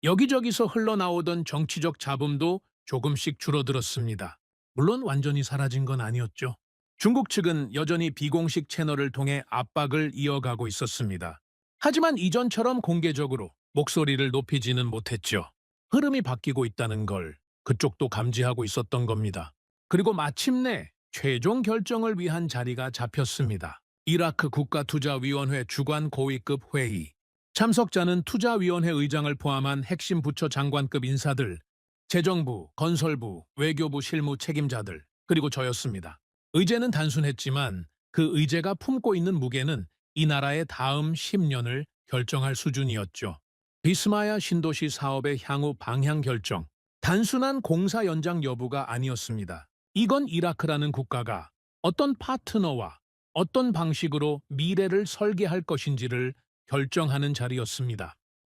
여기저기서 흘러나오던 정치적 잡음도 조금씩 줄어들었습니다. 물론 완전히 사라진 건 아니었죠. 중국 측은 여전히 비공식 채널을 통해 압박을 이어가고 있었습니다. 하지만 이전처럼 공개적으로 목소리를 높이지는 못했죠. 흐름이 바뀌고 있다는 걸 그쪽도 감지하고 있었던 겁니다. 그리고 마침내 최종 결정을 위한 자리가 잡혔습니다. 이라크 국가투자위원회 주관 고위급 회의. 참석자는 투자위원회 의장을 포함한 핵심 부처 장관급 인사들, 재정부, 건설부, 외교부 실무 책임자들, 그리고 저였습니다. 의제는 단순했지만 그 의제가 품고 있는 무게는 이 나라의 다음 10년을 결정할 수준이었죠. 비스마야 신도시 사업의 향후 방향 결정. 단순한 공사 연장 여부가 아니었습니다. 이건 이라크라는 국가가 어떤 파트너와 어떤 방식으로 미래를 설계할 것인지를 결정하는 자리였습니다.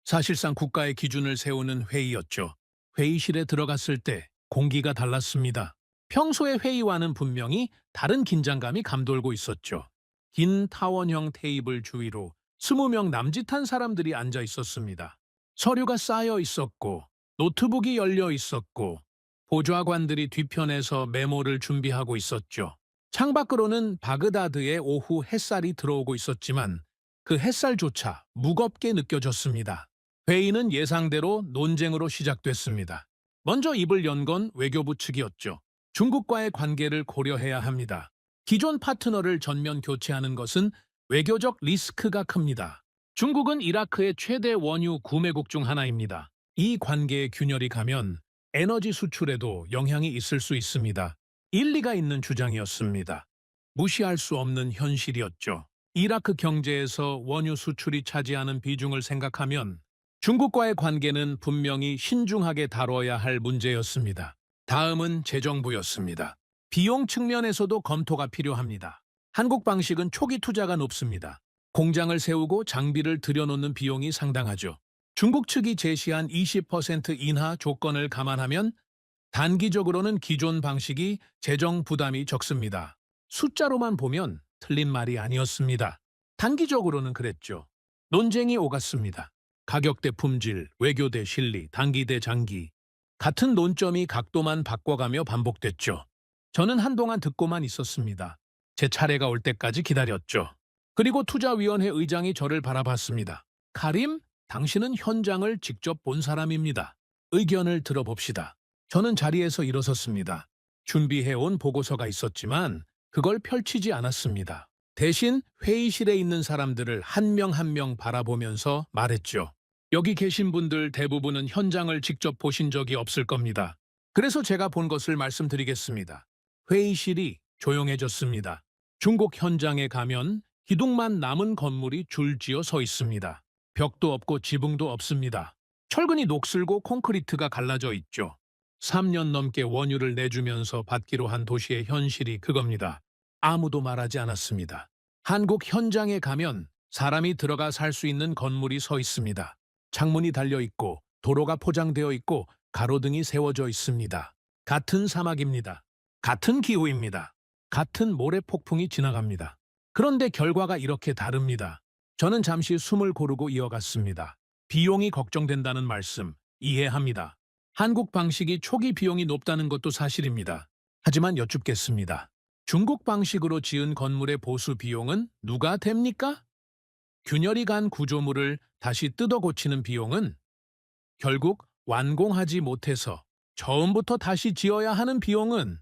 사실상 국가의 기준을 세우는 회의였죠. 회의실에 들어갔을 때 공기가 달랐습니다. 평소의 회의와는 분명히 다른 긴장감이 감돌고 있었죠. 긴 타원형 테이블 주위로 20명 남짓한 사람들이 앉아 있었습니다. 서류가 쌓여 있었고 노트북이 열려 있었고 보좌관들이 뒤편에서 메모를 준비하고 있었죠. 창밖으로는 바그다드의 오후 햇살이 들어오고 있었지만 그 햇살조차 무겁게 느껴졌습니다. 회의는 예상대로 논쟁으로 시작됐습니다. 먼저 입을 연 건 외교부 측이었죠. 중국과의 관계를 고려해야 합니다. 기존 파트너를 전면 교체하는 것은 외교적 리스크가 큽니다. 중국은 이라크의 최대 원유 구매국 중 하나입니다. 이 관계에 균열이 가면 에너지 수출에도 영향이 있을 수 있습니다. 일리가 있는 주장이었습니다. 무시할 수 없는 현실이었죠. 이라크 경제에서 원유 수출이 차지하는 비중을 생각하면 중국과의 관계는 분명히 신중하게 다뤄야 할 문제였습니다. 다음은 재정부였습니다. 비용 측면에서도 검토가 필요합니다. 한국 방식은 초기 투자가 높습니다. 공장을 세우고 장비를 들여놓는 비용이 상당하죠. 중국 측이 제시한 20% 인하 조건을 감안하면 단기적으로는 기존 방식이 재정 부담이 적습니다. 숫자로만 보면 틀린 말이 아니었습니다. 단기적으로는 그랬죠. 논쟁이 오갔습니다. 가격 대 품질, 외교 대 실리, 단기 대 장기. 같은 논점이 각도만 바꿔가며 반복됐죠. 저는 한동안 듣고만 있었습니다. 제 차례가 올 때까지 기다렸죠. 그리고 투자위원회 의장이 저를 바라봤습니다. 카림, 당신은 현장을 직접 본 사람입니다. 의견을 들어봅시다. 저는 자리에서 일어섰습니다. 준비해온 보고서가 있었지만 그걸 펼치지 않았습니다. 대신 회의실에 있는 사람들을 한 명 한 명 바라보면서 말했죠. 여기 계신 분들 대부분은 현장을 직접 보신 적이 없을 겁니다. 그래서 제가 본 것을 말씀드리겠습니다. 회의실이 조용해졌습니다. 중국 현장에 가면 기둥만 남은 건물이 줄지어 서 있습니다. 벽도 없고 지붕도 없습니다. 철근이 녹슬고 콘크리트가 갈라져 있죠. 3년 넘게 원유를 내주면서 받기로 한 도시의 현실이 그겁니다. 아무도 말하지 않았습니다. 한국 현장에 가면 사람이 들어가 살 수 있는 건물이 서 있습니다. 창문이 달려 있고 도로가 포장되어 있고 가로등이 세워져 있습니다. 같은 사막입니다. 같은 기후입니다. 같은 모래 폭풍이 지나갑니다. 그런데 결과가 이렇게 다릅니다. 저는 잠시 숨을 고르고 이어갔습니다. 비용이 걱정된다는 말씀 이해합니다. 한국 방식이 초기 비용이 높다는 것도 사실입니다. 하지만 여쭙겠습니다. 중국 방식으로 지은 건물의 보수 비용은 누가 됩니까? 균열이 간 구조물을 다시 뜯어 고치는 비용은 결국 완공하지 못해서 처음부터 다시 지어야 하는 비용은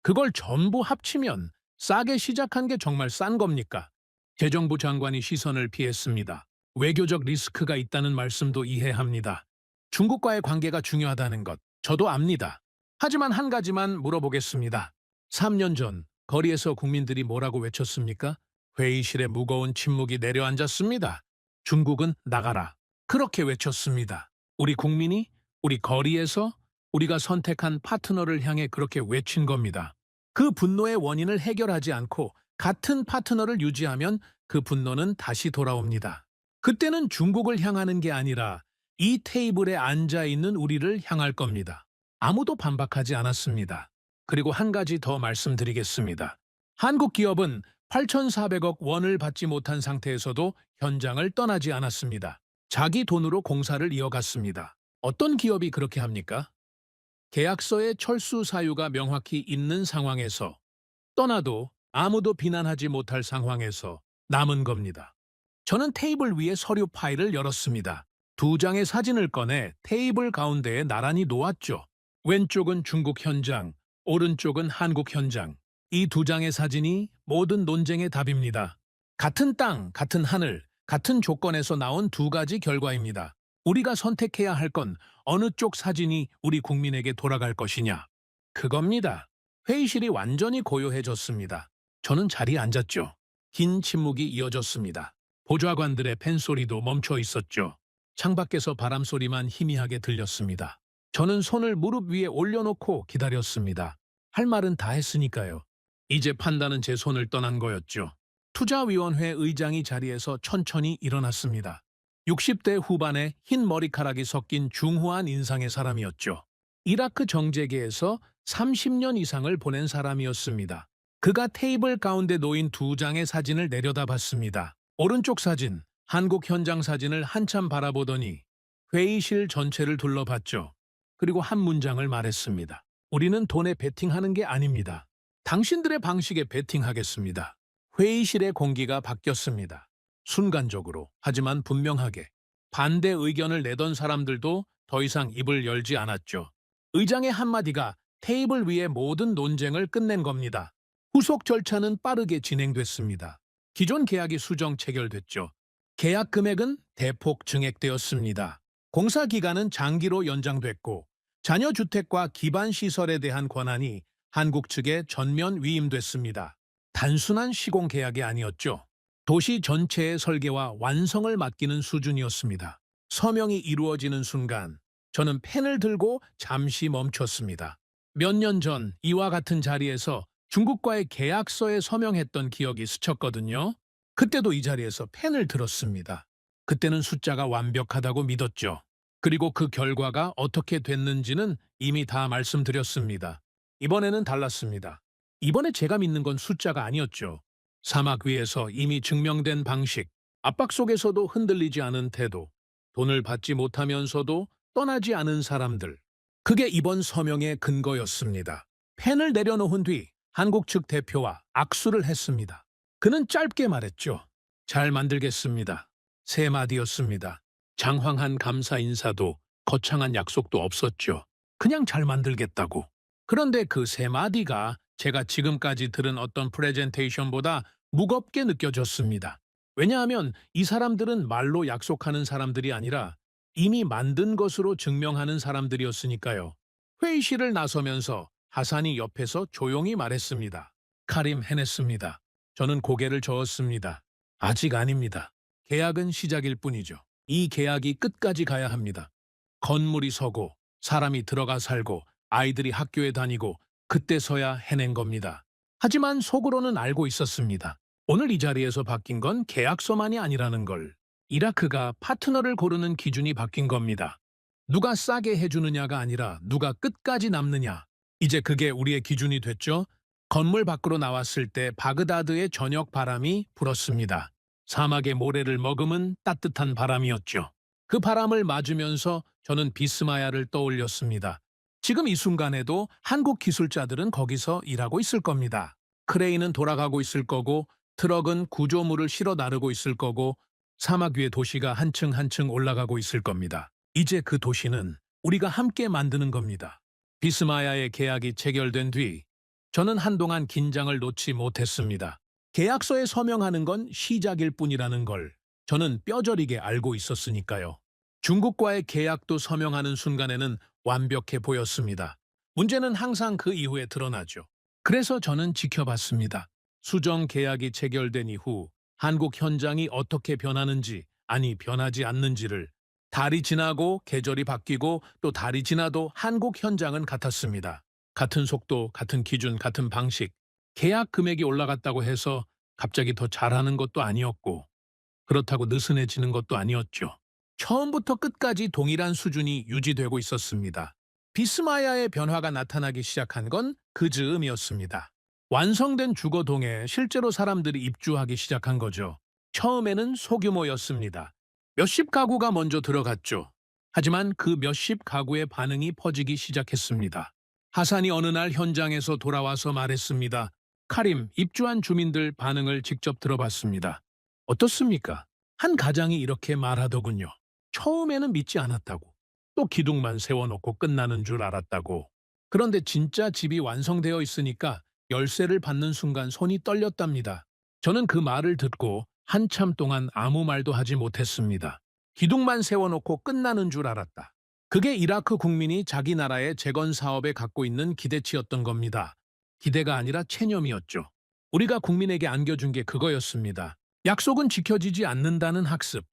그걸 전부 합치면 싸게 시작한 게 정말 싼 겁니까? 재정부 장관이 시선을 피했습니다. 외교적 리스크가 있다는 말씀도 이해합니다. 중국과의 관계가 중요하다는 것, 저도 압니다. 하지만 한 가지만 물어보겠습니다. 3년 전 거리에서 국민들이 뭐라고 외쳤습니까? 회의실에 무거운 침묵이 내려앉았습니다. 중국은 나가라. 그렇게 외쳤습니다. 우리 국민이 우리 거리에서 우리가 선택한 파트너를 향해 그렇게 외친 겁니다. 그 분노의 원인을 해결하지 않고 같은 파트너를 유지하면 그 분노는 다시 돌아옵니다. 그때는 중국을 향하는 게 아니라 이 테이블에 앉아 있는 우리를 향할 겁니다. 아무도 반박하지 않았습니다. 그리고 한 가지 더 말씀드리겠습니다. 한국 기업은 8,400억 원을 받지 못한 상태에서도 현장을 떠나지 않았습니다. 자기 돈으로 공사를 이어갔습니다. 어떤 기업이 그렇게 합니까? 계약서에 철수 사유가 명확히 있는 상황에서 떠나도 아무도 비난하지 못할 상황에서 남은 겁니다. 저는 테이블 위에 서류 파일을 열었습니다. 두 장의 사진을 꺼내 테이블 가운데에 나란히 놓았죠. 왼쪽은 중국 현장, 오른쪽은 한국 현장. 이 두 장의 사진이 모든 논쟁의 답입니다. 같은 땅, 같은 하늘, 같은 조건에서 나온 두 가지 결과입니다. 우리가 선택해야 할 건 어느 쪽 사진이 우리 국민에게 돌아갈 것이냐. 그겁니다. 회의실이 완전히 고요해졌습니다. 저는 자리에 앉았죠. 긴 침묵이 이어졌습니다. 보좌관들의 펜소리도 멈춰 있었죠. 창밖에서 바람소리만 희미하게 들렸습니다. 저는 손을 무릎 위에 올려놓고 기다렸습니다. 할 말은 다 했으니까요. 이제 판단은 제 손을 떠난 거였죠. 투자위원회 의장이 자리에서 천천히 일어났습니다. 60대 후반에 흰 머리카락이 섞인 중후한 인상의 사람이었죠. 이라크 정재계에서 30년 이상을 보낸 사람이었습니다. 그가 테이블 가운데 놓인 두 장의 사진을 내려다봤습니다. 오른쪽 사진, 한국 현장 사진을 한참 바라보더니 회의실 전체를 둘러봤죠. 그리고 한 문장을 말했습니다. 우리는 돈에 베팅하는 게 아닙니다. 당신들의 방식에 베팅하겠습니다. 회의실의 공기가 바뀌었습니다. 순간적으로, 하지만 분명하게. 반대 의견을 내던 사람들도 더 이상 입을 열지 않았죠. 의장의 한마디가 테이블 위의 모든 논쟁을 끝낸 겁니다. 후속 절차는 빠르게 진행됐습니다. 기존 계약이 수정 체결됐죠. 계약 금액은 대폭 증액되었습니다. 공사 기간은 장기로 연장됐고 자녀 주택과 기반 시설에 대한 권한이 한국 측에 전면 위임됐습니다. 단순한 시공 계약이 아니었죠. 도시 전체의 설계와 완성을 맡기는 수준이었습니다. 서명이 이루어지는 순간 저는 펜을 들고 잠시 멈췄습니다. 몇 년 전 이와 같은 자리에서 중국과의 계약서에 서명했던 기억이 스쳤거든요. 그때도 이 자리에서 펜을 들었습니다. 그때는 숫자가 완벽하다고 믿었죠. 그리고 그 결과가 어떻게 됐는지는 이미 다 말씀드렸습니다. 이번에는 달랐습니다. 이번에 제가 믿는 건 숫자가 아니었죠. 사막 위에서 이미 증명된 방식, 압박 속에서도 흔들리지 않은 태도, 돈을 받지 못하면서도 떠나지 않은 사람들. 그게 이번 서명의 근거였습니다. 펜을 내려놓은 뒤 한국 측 대표와 악수를 했습니다. 그는 짧게 말했죠. 잘 만들겠습니다. 세 마디였습니다. 장황한 감사 인사도 거창한 약속도 없었죠. 그냥 잘 만들겠다고. 그런데 그 세 마디가 제가 지금까지 들은 어떤 프레젠테이션보다 무겁게 느껴졌습니다. 왜냐하면 이 사람들은 말로 약속하는 사람들이 아니라 이미 만든 것으로 증명하는 사람들이었으니까요. 회의실을 나서면서 하산이 옆에서 조용히 말했습니다. 카림 해냈습니다. 저는 고개를 저었습니다. 아직 아닙니다. 계약은 시작일 뿐이죠. 이 계약이 끝까지 가야 합니다. 건물이 서고 사람이 들어가 살고 아이들이 학교에 다니고 그때서야 해낸 겁니다. 하지만 속으로는 알고 있었습니다. 오늘 이 자리에서 바뀐 건 계약서만이 아니라는 걸. 이라크가 파트너를 고르는 기준이 바뀐 겁니다. 누가 싸게 해주느냐가 아니라 누가 끝까지 남느냐. 이제 그게 우리의 기준이 됐죠. 건물 밖으로 나왔을 때 바그다드의 저녁 바람이 불었습니다. 사막의 모래를 머금은 따뜻한 바람이었죠. 그 바람을 맞으면서 저는 비스마야를 떠올렸습니다. 지금 이 순간에도 한국 기술자들은 거기서 일하고 있을 겁니다. 크레인은 돌아가고 있을 거고 트럭은 구조물을 실어 나르고 있을 거고 사막 위의 도시가 한층 한층 올라가고 있을 겁니다. 이제 그 도시는 우리가 함께 만드는 겁니다. 비스마야의 계약이 체결된 뒤 저는 한동안 긴장을 놓지 못했습니다. 계약서에 서명하는 건 시작일 뿐이라는 걸 저는 뼈저리게 알고 있었으니까요. 중국과의 계약도 서명하는 순간에는 완벽해 보였습니다. 문제는 항상 그 이후에 드러나죠. 그래서 저는 지켜봤습니다. 수정 계약이 체결된 이후 한국 현장이 어떻게 변하는지, 아니 변하지 않는지를. 달이 지나고 계절이 바뀌고 또 달이 지나도 한국 현장은 같았습니다. 같은 속도, 같은 기준, 같은 방식, 계약 금액이 올라갔다고 해서 갑자기 더 잘하는 것도 아니었고, 그렇다고 느슨해지는 것도 아니었죠. 처음부터 끝까지 동일한 수준이 유지되고 있었습니다. 비스마야의 변화가 나타나기 시작한 건 그 즈음이었습니다. 완성된 주거동에 실제로 사람들이 입주하기 시작한 거죠. 처음에는 소규모였습니다. 몇십 가구가 먼저 들어갔죠. 하지만 그 몇십 가구의 반응이 퍼지기 시작했습니다. 하산이 어느 날 현장에서 돌아와서 말했습니다. 카림, 입주한 주민들 반응을 직접 들어봤습니다. 어떻습니까? 한 가장이 이렇게 말하더군요. 처음에는 믿지 않았다고. 또 기둥만 세워놓고 끝나는 줄 알았다고. 그런데 진짜 집이 완성되어 있으니까 열쇠를 받는 순간 손이 떨렸답니다. 저는 그 말을 듣고 한참 동안 아무 말도 하지 못했습니다. 기둥만 세워놓고 끝나는 줄 알았다. 그게 이라크 국민이 자기 나라의 재건 사업에 갖고 있는 기대치였던 겁니다. 기대가 아니라 체념이었죠. 우리가 국민에게 안겨준 게 그거였습니다. 약속은 지켜지지 않는다는 학습.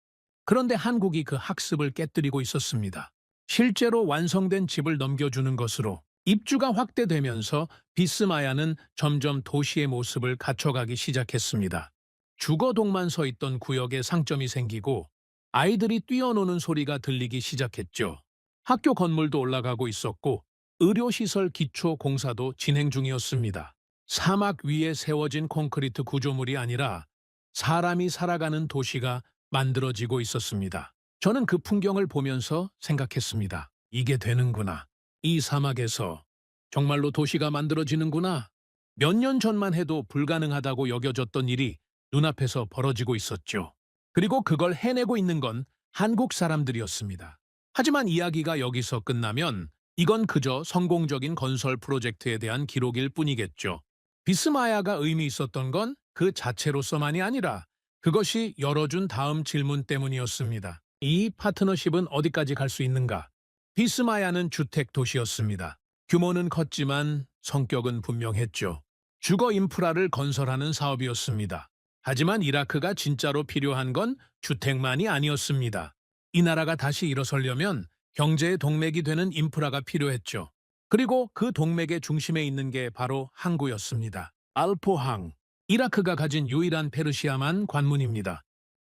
그런데 한국이 그 학습을 깨뜨리고 있었습니다. 실제로 완성된 집을 넘겨주는 것으로 입주가 확대되면서 비스마야는 점점 도시의 모습을 갖춰가기 시작했습니다. 주거동만 서 있던 구역에 상점이 생기고 아이들이 뛰어노는 소리가 들리기 시작했죠. 학교 건물도 올라가고 있었고 의료시설 기초 공사도 진행 중이었습니다. 사막 위에 세워진 콘크리트 구조물이 아니라 사람이 살아가는 도시가 만들어지고 있었습니다. 저는 그 풍경을 보면서 생각했습니다. 이게 되는구나. 이 사막에서 정말로 도시가 만들어지는구나. 몇 년 전만 해도 불가능하다고 여겨졌던 일이 눈앞에서 벌어지고 있었죠. 그리고 그걸 해내고 있는 건 한국 사람들이었습니다. 하지만 이야기가 여기서 끝나면 이건 그저 성공적인 건설 프로젝트에 대한 기록일 뿐이겠죠. 비스마야가 의미 있었던 건 그 자체로서만이 아니라 그것이 열어준 다음 질문 때문이었습니다. 이 파트너십은 어디까지 갈 수 있는가? 비스마야는 주택 도시였습니다. 규모는 컸지만 성격은 분명했죠. 주거 인프라를 건설하는 사업이었습니다. 하지만 이라크가 진짜로 필요한 건 주택만이 아니었습니다. 이 나라가 다시 일어서려면 경제의 동맥이 되는 인프라가 필요했죠. 그리고 그 동맥의 중심에 있는 게 바로 항구였습니다. 알포항, 이라크가 가진 유일한 페르시아만 관문입니다.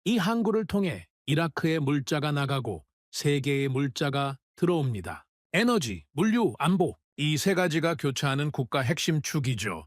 이 항구를 통해 이라크의 물자가 나가고 세계의 물자가 들어옵니다. 에너지, 물류, 안보, 이 세 가지가 교차하는 국가 핵심 축이죠.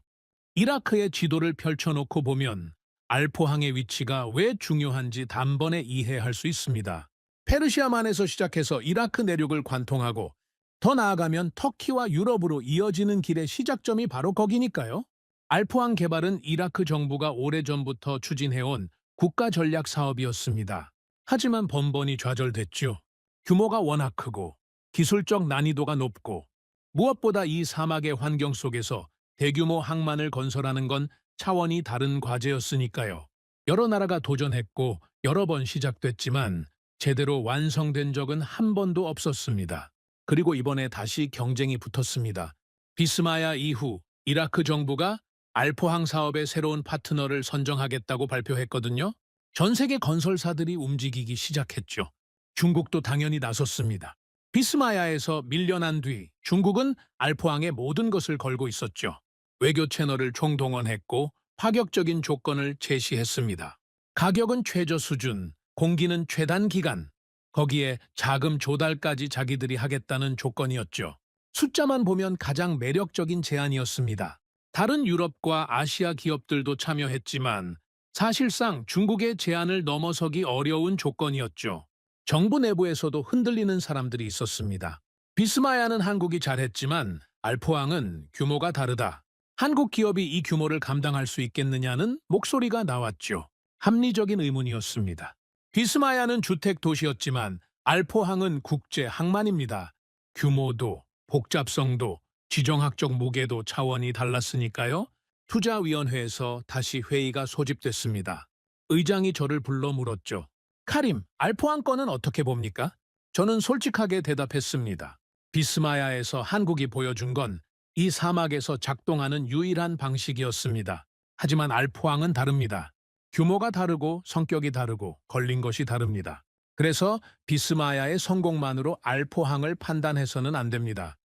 이라크의 지도를 펼쳐놓고 보면 알포항의 위치가 왜 중요한지 단번에 이해할 수 있습니다. 페르시아만에서 시작해서 이라크 내륙을 관통하고 더 나아가면 터키와 유럽으로 이어지는 길의 시작점이 바로 거기니까요. 알포항 개발은 이라크 정부가 오래전부터 추진해온 국가 전략 사업이었습니다. 하지만 번번이 좌절됐죠. 규모가 워낙 크고 기술적 난이도가 높고 무엇보다 이 사막의 환경 속에서 대규모 항만을 건설하는 건 차원이 다른 과제였으니까요. 여러 나라가 도전했고 여러 번 시작됐지만 제대로 완성된 적은 한 번도 없었습니다. 그리고 이번에 다시 경쟁이 붙었습니다. 비스마야 이후 이라크 정부가 알포항 사업의 새로운 파트너를 선정하겠다고 발표했거든요. 전 세계 건설사들이 움직이기 시작했죠. 중국도 당연히 나섰습니다. 비스마야에서 밀려난 뒤 중국은 알포항에 모든 것을 걸고 있었죠. 외교 채널을 총동원했고 파격적인 조건을 제시했습니다. 가격은 최저 수준, 공기는 최단 기간, 거기에 자금 조달까지 자기들이 하겠다는 조건이었죠. 숫자만 보면 가장 매력적인 제안이었습니다. 다른 유럽과 아시아 기업들도 참여했지만 사실상 중국의 제안을 넘어서기 어려운 조건이었죠. 정부 내부에서도 흔들리는 사람들이 있었습니다. 비스마야는 한국이 잘했지만 알포항은 규모가 다르다. 한국 기업이 이 규모를 감당할 수 있겠느냐는 목소리가 나왔죠. 합리적인 의문이었습니다. 비스마야는 주택 도시였지만 알포항은 국제 항만입니다. 규모도 복잡성도 지정학적 무게도 차원이 달랐으니까요. 투자위원회에서 다시 회의가 소집됐습니다. 의장이 저를 불러 물었죠. 카림, 알포항 건은 어떻게 봅니까? 저는 솔직하게 대답했습니다. 비스마야에서 한국이 보여준 건 이 사막에서 작동하는 유일한 방식이었습니다. 하지만 알포항은 다릅니다. 규모가 다르고 성격이 다르고 걸린 것이 다릅니다. 그래서 비스마야의 성공만으로 알포항을 판단해서는 안 됩니다.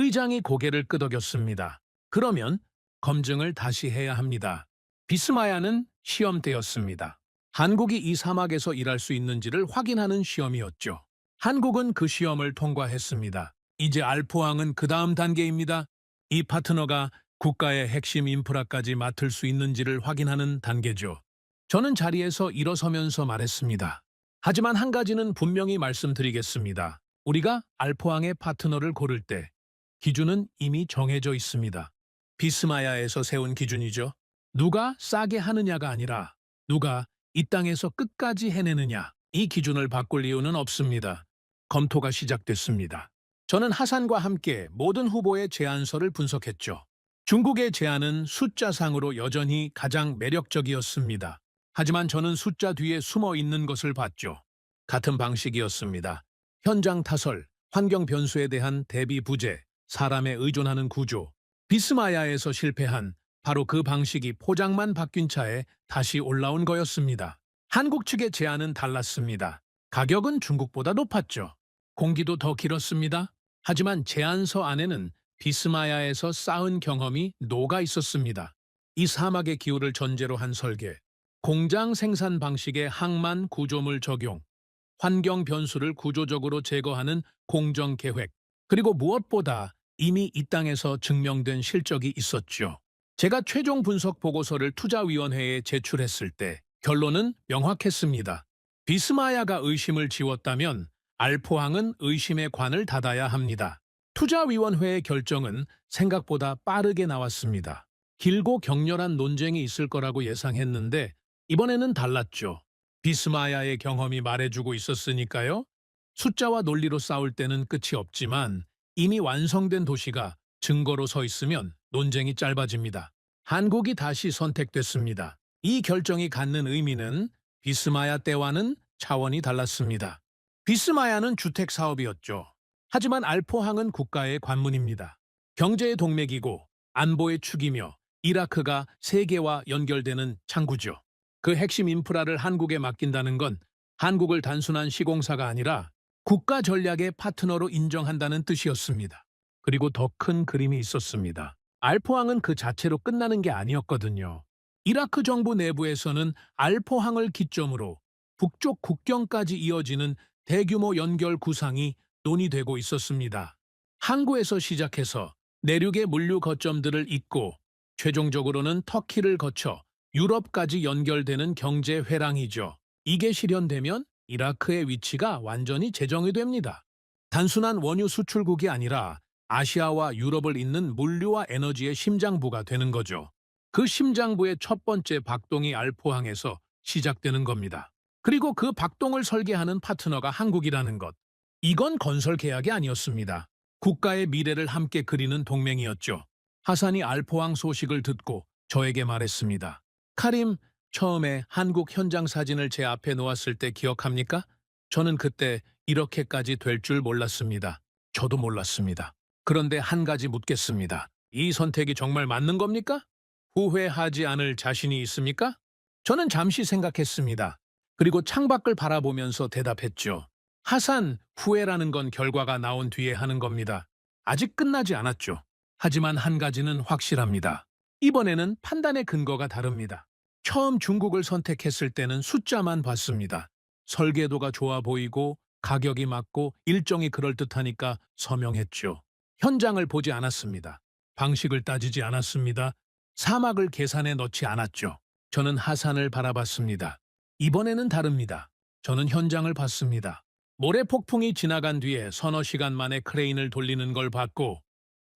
의장이 고개를 끄덕였습니다. 그러면 검증을 다시 해야 합니다. 비스마야는 시험대였습니다. 한국이 이 사막에서 일할 수 있는지를 확인하는 시험이었죠. 한국은 그 시험을 통과했습니다. 이제 알포항은 그 다음 단계입니다. 이 파트너가 국가의 핵심 인프라까지 맡을 수 있는지를 확인하는 단계죠. 저는 자리에서 일어서면서 말했습니다. 하지만 한 가지는 분명히 말씀드리겠습니다. 우리가 알포항의 파트너를 고를 때 기준은 이미 정해져 있습니다. 비스마야에서 세운 기준이죠. 누가 싸게 하느냐가 아니라 누가 이 땅에서 끝까지 해내느냐. 이 기준을 바꿀 이유는 없습니다. 검토가 시작됐습니다. 저는 하산과 함께 모든 후보의 제안서를 분석했죠. 중국의 제안은 숫자상으로 여전히 가장 매력적이었습니다. 하지만 저는 숫자 뒤에 숨어 있는 것을 봤죠. 같은 방식이었습니다. 현장 타설, 환경 변수에 대한 대비 부재, 사람에 의존하는 구조. 비스마야에서 실패한 바로 그 방식이 포장만 바뀐 차에 다시 올라온 거였습니다. 한국 측의 제안은 달랐습니다. 가격은 중국보다 높았죠. 공기도 더 길었습니다. 하지만 제안서 안에는 비스마야에서 쌓은 경험이 녹아 있었습니다. 이 사막의 기후를 전제로 한 설계, 공장 생산 방식의 항만 구조물 적용, 환경 변수를 구조적으로 제거하는 공정 계획, 그리고 무엇보다 이미 이 땅에서 증명된 실적이 있었죠. 제가 최종 분석 보고서를 투자위원회에 제출했을 때 결론은 명확했습니다. 비스마야가 의심을 지웠다면 알포항은 의심의 관을 닫아야 합니다. 투자위원회의 결정은 생각보다 빠르게 나왔습니다. 길고 격렬한 논쟁이 있을 거라고 예상했는데 이번에는 달랐죠. 비스마야의 경험이 말해주고 있었으니까요. 숫자와 논리로 싸울 때는 끝이 없지만 이미 완성된 도시가 증거로 서 있으면 논쟁이 짧아집니다. 한국이 다시 선택됐습니다. 이 결정이 갖는 의미는 비스마야 때와는 차원이 달랐습니다. 비스마야는 주택 사업이었죠. 하지만 알포항은 국가의 관문입니다. 경제의 동맥이고 안보의 축이며 이라크가 세계와 연결되는 창구죠. 그 핵심 인프라를 한국에 맡긴다는 건 한국을 단순한 시공사가 아니라 국가 전략의 파트너로 인정한다는 뜻이었습니다. 그리고 더 큰 그림이 있었습니다. 알포항은 그 자체로 끝나는 게 아니었거든요. 이라크 정부 내부에서는 알포항을 기점으로 북쪽 국경까지 이어지는 대규모 연결 구상이 논의되고 있었습니다. 항구에서 시작해서 내륙의 물류 거점들을 잇고 최종적으로는 터키를 거쳐 유럽까지 연결되는 경제 회랑이죠. 이게 실현되면 이라크의 위치가 완전히 재정이 됩니다. 단순한 원유 수출국이 아니라 아시아와 유럽을 잇는 물류와 에너지의 심장부가 되는 거죠. 그 심장부의 첫 번째 박동이 알포항에서 시작되는 겁니다. 그리고 그 박동을 설계하는 파트너가 한국이라는 것. 이건 건설 계약이 아니었습니다. 국가의 미래를 함께 그리는 동맹이었죠. 하산이 알포항 소식을 듣고 저에게 말했습니다. 카림, 처음에 한국 현장 사진을 제 앞에 놓았을 때 기억합니까? 저는 그때 이렇게까지 될 줄 몰랐습니다. 저도 몰랐습니다. 그런데 한 가지 묻겠습니다. 이 선택이 정말 맞는 겁니까? 후회하지 않을 자신이 있습니까? 저는 잠시 생각했습니다. 그리고 창밖을 바라보면서 대답했죠. 하산, 후회라는 건 결과가 나온 뒤에 하는 겁니다. 아직 끝나지 않았죠. 하지만 한 가지는 확실합니다. 이번에는 판단의 근거가 다릅니다. 처음 중국을 선택했을 때는 숫자만 봤습니다. 설계도가 좋아 보이고 가격이 맞고 일정이 그럴듯하니까 서명했죠. 현장을 보지 않았습니다. 방식을 따지지 않았습니다. 사막을 계산에 넣지 않았죠. 저는 하산을 바라봤습니다. 이번에는 다릅니다. 저는 현장을 봤습니다. 모래 폭풍이 지나간 뒤에 서너 시간 만에 크레인을 돌리는 걸 봤고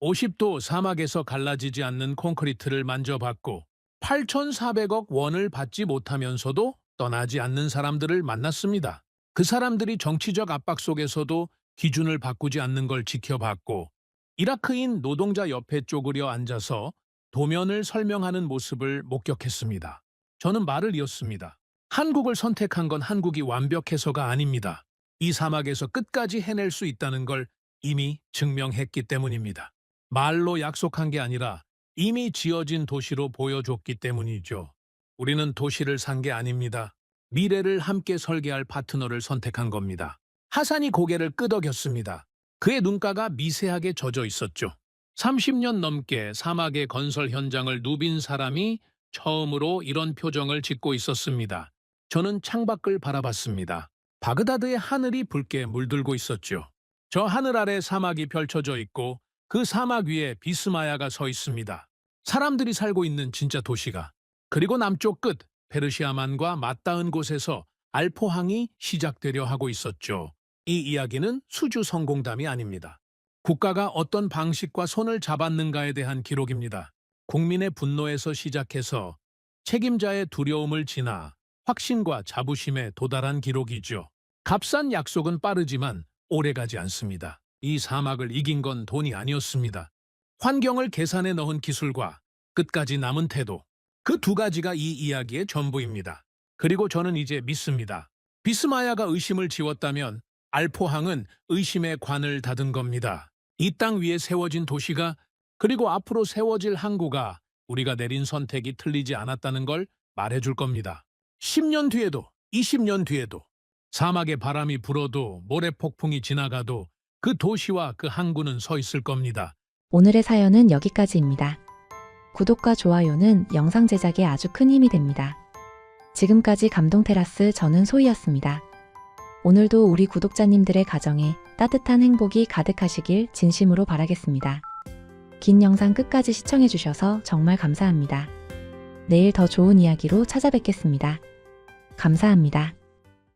50도 사막에서 갈라지지 않는 콘크리트를 만져봤고 8,400억 원을 받지 못하면서도 떠나지 않는 사람들을 만났습니다. 그 사람들이 정치적 압박 속에서도 기준을 바꾸지 않는 걸 지켜봤고 이라크인 노동자 옆에 쪼그려 앉아서 도면을 설명하는 모습을 목격했습니다. 저는 말을 이었습니다. 한국을 선택한 건 한국이 완벽해서가 아닙니다. 이 사막에서 끝까지 해낼 수 있다는 걸 이미 증명했기 때문입니다. 말로 약속한 게 아니라 이미 지어진 도시로 보여줬기 때문이죠. 우리는 도시를 산 게 아닙니다. 미래를 함께 설계할 파트너를 선택한 겁니다. 하산이 고개를 끄덕였습니다. 그의 눈가가 미세하게 젖어 있었죠. 30년 넘게 사막의 건설 현장을 누빈 사람이 처음으로 이런 표정을 짓고 있었습니다. 저는 창밖을 바라봤습니다. 바그다드의 하늘이 붉게 물들고 있었죠. 저 하늘 아래 사막이 펼쳐져 있고 그 사막 위에 비스마야가 서 있습니다. 사람들이 살고 있는 진짜 도시가. 그리고 남쪽 끝 페르시아만과 맞닿은 곳에서 알포항이 시작되려 하고 있었죠. 이 이야기는 수주 성공담이 아닙니다. 국가가 어떤 방식과 손을 잡았는가에 대한 기록입니다. 국민의 분노에서 시작해서 책임자의 두려움을 지나 확신과 자부심에 도달한 기록이죠. 값싼 약속은 빠르지만 오래가지 않습니다. 이 사막을 이긴 건 돈이 아니었습니다. 환경을 계산에 넣은 기술과 끝까지 남은 태도. 그 두 가지가 이 이야기의 전부입니다. 그리고 저는 이제 믿습니다. 비스마야가 의심을 지웠다면 알포항은 의심의 관을 닫은 겁니다. 이 땅 위에 세워진 도시가 그리고 앞으로 세워질 항구가 우리가 내린 선택이 틀리지 않았다는 걸 말해줄 겁니다. 10년 뒤에도 20년 뒤에도 사막의 바람이 불어도 모래폭풍이 지나가도 그 도시와 그 항구는 서 있을 겁니다. 오늘의 사연은 여기까지입니다. 구독과 좋아요는 영상 제작에 아주 큰 힘이 됩니다. 지금까지 감동테라스 저는 소희였습니다. 오늘도 우리 구독자님들의 가정에 따뜻한 행복이 가득하시길 진심으로 바라겠습니다. 긴 영상 끝까지 시청해주셔서 정말 감사합니다. 내일 더 좋은 이야기로 찾아뵙겠습니다. 감사합니다.